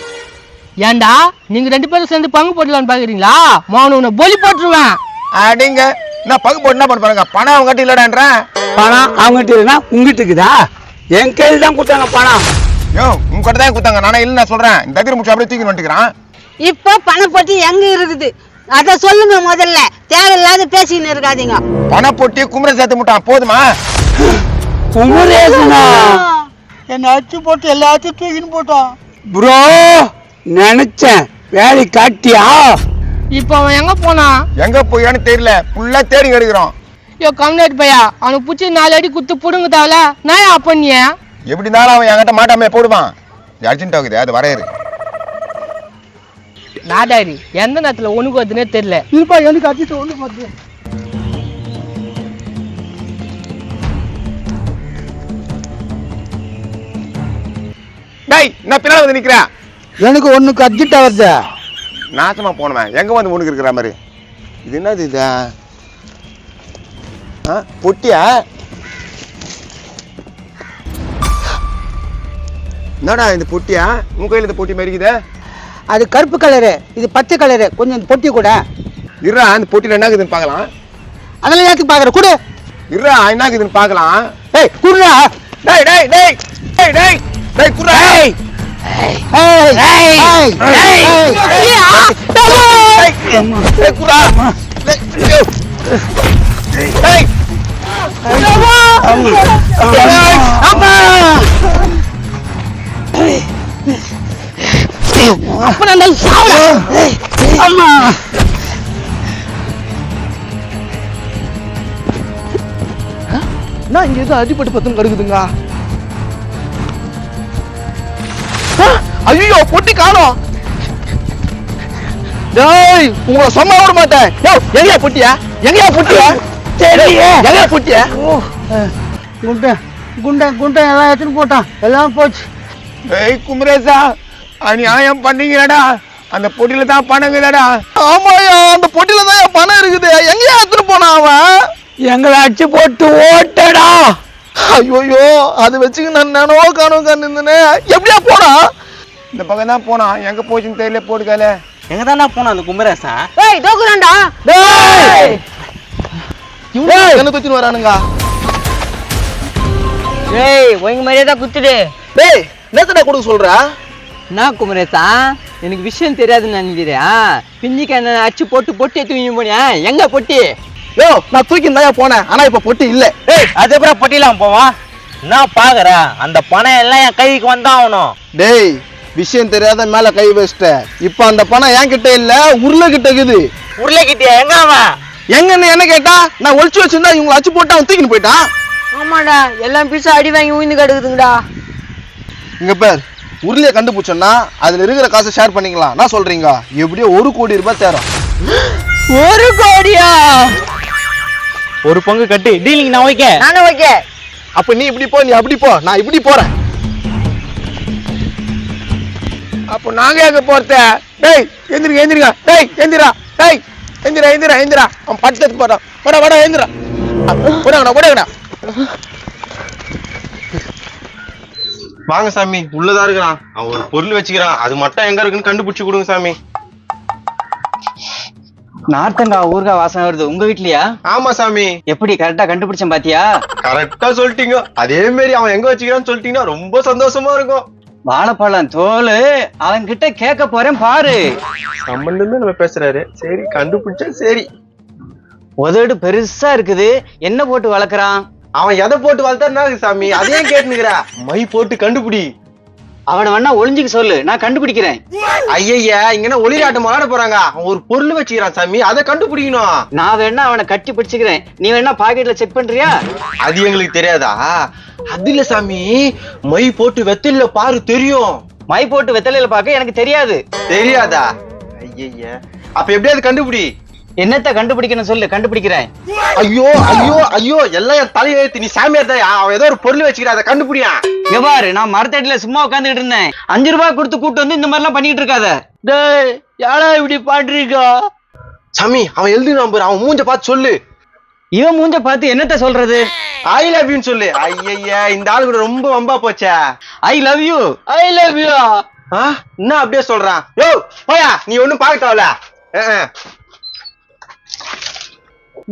ஏண்டா நீங்க 2 பேரும் சேர்ந்து பங்கு போடலான்னு பாக்குறீங்களா? மௌன உன்னை பொலி போட்டுருவேன். அடிங்க நான் பங்கு போட்டு என்ன பண்ண பாருங்க, பணம் அவங்க கிட்ட இல்லடான்றேன். பணம் அவங்ககிட்ட இல்லைன்னா உங்ககிட்ட இருக்குதா? என் கையில் தான் கொடுத்தாங்க பணம். யோ உங்க கிட்ட தான் கொடுத்தாங்க, நானே இல்லை நான் சொல்றேன். இந்த தத்திர முடிச்சு அப்படியே தூக்கி வந்துக்கிறான். இப்போ பணப்பொட்டி எங்க இருக்குது அத சொல்லுங்க முதல்ல. தேவையில்லாத பேசின்னு இருக்காதீங்க. பணம் போட்டி குமரன் சேர்த்து முட்டான் போதுமா? குமரேசனா என்ன அச்சு போட்டு எல்லாத்தையும் தூக்கின்னு போட்டான். ப்ரோ நினைச்சேன் வேலை காட்டியா? இப்ப அவன் எங்க போனா? எங்க போயான்னு தெரியல, ஃபுல்லா தேடி எடுக்கிறோம். யோ கம்னேட் பையா, அவனுக்கு பிடிச்சி 4 அடி குத்து புடுங்க தேவல. நான் பண்ணிய எப்படி இருந்தாலும் அவன் என்கிட்ட மாட்டாமே போடுவான். அர்ஜென்ட் ஆகுது, அது வரையறு. நாடாரி எந்த நேரத்துல ஒண்ணுக்கு வருதுன்னே தெரியல. இருப்பா எனக்கு அடிச்சு ஒண்ணு பார்த்து. டேய் நான் பின்னால வந்து நிக்கிறேன். எனக்கு ஒண்ணுக்கு அர்ஜென்ட் ஆகுது. நாசமா போனவன் எங்க வந்து ஒண்ணுக்கு இருக்கிற மாதிரி. இது என்னது இதா? பொட்டியா? என்னடா இந்த பொட்டியா? உன் கையில இந்த பொட்டி மாதிரி இருக்குதே. அது கருப்பு கலரு, இது பச்சை கலரு. கொஞ்சம் பொட்டி கூட இருடா, அந்த பொட்டியில என்ன இருக்குதுன்னு பார்க்கலாம். அதெல்லாம் ஏத்துக்கு பாக்குற கூட. இருடா என்ன இருக்குதுன்னு பார்க்கலாம். ஏய் குடுறா. டேய் டேய் டேய் டேய் டேய் டேய் குடுறா. ஏய் ஏய் ஏய் ஏய் டேய் குடுறா. டேய் அம்மா அப்ப நான் சாவல. அம்மா நான் இங்க ஏதோ அடிபட்டு பத்தும் கிடக்குதுங்க. ஐயோ பொட்டி காணோம். டேய் உங்களை சொன்னா விட மாட்டேன். யோ எங்கயா பொட்டியா? எங்கயா பொட்டியா? தெரியலையே. எங்கயா பொட்டியா? குண்டை குண்டை குண்டை எல்லாம் எடுத்துன்னு போட்டான். எல்லாம் போச்சு. டேய் குமரேசா, அநியாயம் பண்ணீங்கடா. அந்த பொட்டியில தான் பணம் இருக்குதாடா. ஆமாயா, அந்த பொட்டியில தான் என் பணம் இருக்குது. எங்கயா எடுத்துட்டு போனா அவன்? எங்களை அடிச்சு போட்டு ஓட்டடா. ஐயோயோ அதை வச்சுக்கு நான் நானோ காணோம் கண்ணுன்னு எப்படியா போனா? இந்த பக்கம் தான் போனான், எங்க போச்சுன்னு தெரியல. போட்டுக்கால எங்க தானே போனா அந்த குமரேசா? ஏய் தோக்குறான்டா. டேய் இவங்க என்ன தூக்கிட்டு வரானுங்க? ஏய் ஒயங்க மரியாதை குத்துடு. டேய் என்னத்தடா கொடுக்க சொல்ற? நான் குமரேசா, எனக்கு விஷயம் தெரியாதுன்னு நினைக்கிறேன். பிஞ்சிக்கு என்ன அச்சு போட்டு பொட்டி தூக்கி போனியா? எங்க பொட்டி? யோ நான் தூக்கி தான் போனேன், ஆனா இப்ப பொட்டி இல்ல. ஏய் அது அப்புறம் பொட்டிலாம் போவான். நான் பாக்குறேன் அந்த பணம் எல்லாம் என் கைக்கு வந்தா ஆகணும். டேய் விஷயம் தெரியாத மேல கை வச்சிட்ட. இப்ப அந்த பணம் என் கிட்ட இல்ல, உருளை கிட்ட இருக்குது. உருளைக்கிட்டியா? எங்க அவன்? எங்கன்னு என்ன கேட்டா நான் ஒளிச்சு வச்சிருந்தா இவங்களை அச்சு போட்டு அவன் தூக்கின்னு போயிட்டான். ஆமாடா, எல்லாம் பீஸா அடி வாங்கி ஊந்து கிடக்குதுங்கடா. இங்க பேர் உருளைய கண்டுபிடிச்சோன்னா அதுல இருக்கிற காசை ஷேர் பண்ணிக்கலாம். நான் சொல்றீங்க எப்படியோ 1 கோடி ரூபாய் தேரும். 1 கோடியா? ஒரு பங்கு கட்டி டீலிங் நான் வைக்க. நானும் வைக்க. அப்ப நீ இப்படி போ, நீ அப்படி போ, நான் இப்படி போறேன். அப்போ நாங்க எங்க போறத? டேய் எந்திரிங்க எந்திரிங்க. டேய் எந்திரா. டேய் எந்திரா எந்திரா எந்திரா. அவன் படுத்து போறான். வட வட எந்திரா. போடாங்கடா போடாங்கடா. வாங்க சாமி, உள்ளதா இருக்கிறான். அவன் ஒரு பொருள் வச்சுக்கிறான், அது மட்டும் எங்க இருக்குன்னு கண்டுபிடிச்சு கொடுங்க சாமி. நார்த்தங்காய் ஊறுகாய் வாசனை வருது. உங்க வீட்லயா? ஆமா சாமி. எப்படி கரெக்டா கண்டுபிடிச்சேன் பாத்தியா? கரெக்டா சொல்லிட்டீங்க. அதே மாதிரி அவன் எங்க வச்சுக்கிறான்னு சொல்லிட்டீங்கன்னா ரொம்ப சந்தோஷமா இருக்கும். வாழைப்பழம் தோல் அவன் கிட்ட கேட்க போறேன் பாரு. சம்பந்தமே நம்ம பேசுறாரு. சரி கண்டுபிடிச்சா சரி. உதடு பெருசா இருக்குது, என்ன போட்டு வளர்க்கறான்? அவன் எதை போட்டு வளர்த்தா சாமி? அதையும் கேட்டுனுக்குறா. மை போட்டு கண்டுபிடி. அவனை வேணா ஒளிஞ்சுக்க சொல்லு, நான் கண்டுபிடிக்கிறேன். ஐயா இங்க என்ன ஒளிராட்டம் ஆட போறாங்க? அவன் ஒரு பொருள் வச்சுக்கிறான் சாமி, அதை கண்டுபிடிக்கணும். நான் வேணா அவனை கட்டி பிடிச்சுக்கிறேன், நீ வேணா பாக்கெட்ல செக் பண்றியா? அது எங்களுக்கு தெரியாதா? அது இல்ல சாமி, மை போட்டு வெத்தல பாரு தெரியும். மை போட்டு வெத்தலையில பாக்க எனக்கு தெரியாது. தெரியாதா? ஐயா அப்ப எப்படியாவது கண்டுபிடி. என்னத்த கண்டுபிடிக்கணும் சொல்லு, கண்டுபிடிக்கிறேன். ஐயோ ஐயோ ஐயோ எல்லாம் என் தலையெழுத்து. நீ சாமியார் தான், அவன் ஏதோ ஒரு பொருள் வச்சுக்கிற, அதை கண்டுபிடியா. இங்க பாரு, நான் மரத்தடியில சும்மா உட்காந்துக்கிட்டு இருந்தேன். 5 ரூபாய் கொடுத்து கூட்டு வந்து இந்த மாதிரி எல்லாம் பண்ணிட்டு இருக்காத. டேய் யாரா இப்படி பண்றீங்க? சாமி அவன் எழுதி நம்பர், அவன் மூஞ்ச பார்த்து சொல்லு. இவன் மூஞ்ச பார்த்து என்னத்த சொல்றது? ஐ லவ் யூன்னு சொல்லு. ஐயா இந்த ஆளு கூட ரொம்ப வம்பா போச்சே. I love you. I love you. என்ன அப்படியே சொல்றான்? யோ போயா, நீ ஒண்ணும் பார்க்கட்டாவல.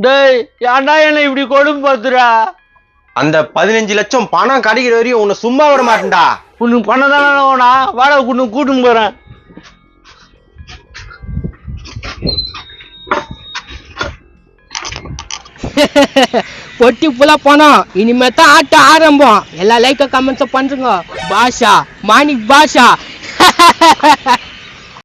டேய் ஏன்டா என்ன இப்படி கொடுமை பத்துறா? அந்த 15 லட்சம் பணம் கிடைக்கிற வரையும் உன்னை சும்மா விட மாட்டேன்டா. உனக்கு பணம் தானே வேணா, வாடகை கூட்டின்னு போறேன். பொட்டி புலா போனோம், இனிமே தான் ஆட்டம் ஆரம்பம். எல்லா லைக்க கமெண்ட்ஸ் பண்றீங்க. பாஷா மாணிக் பாஷா.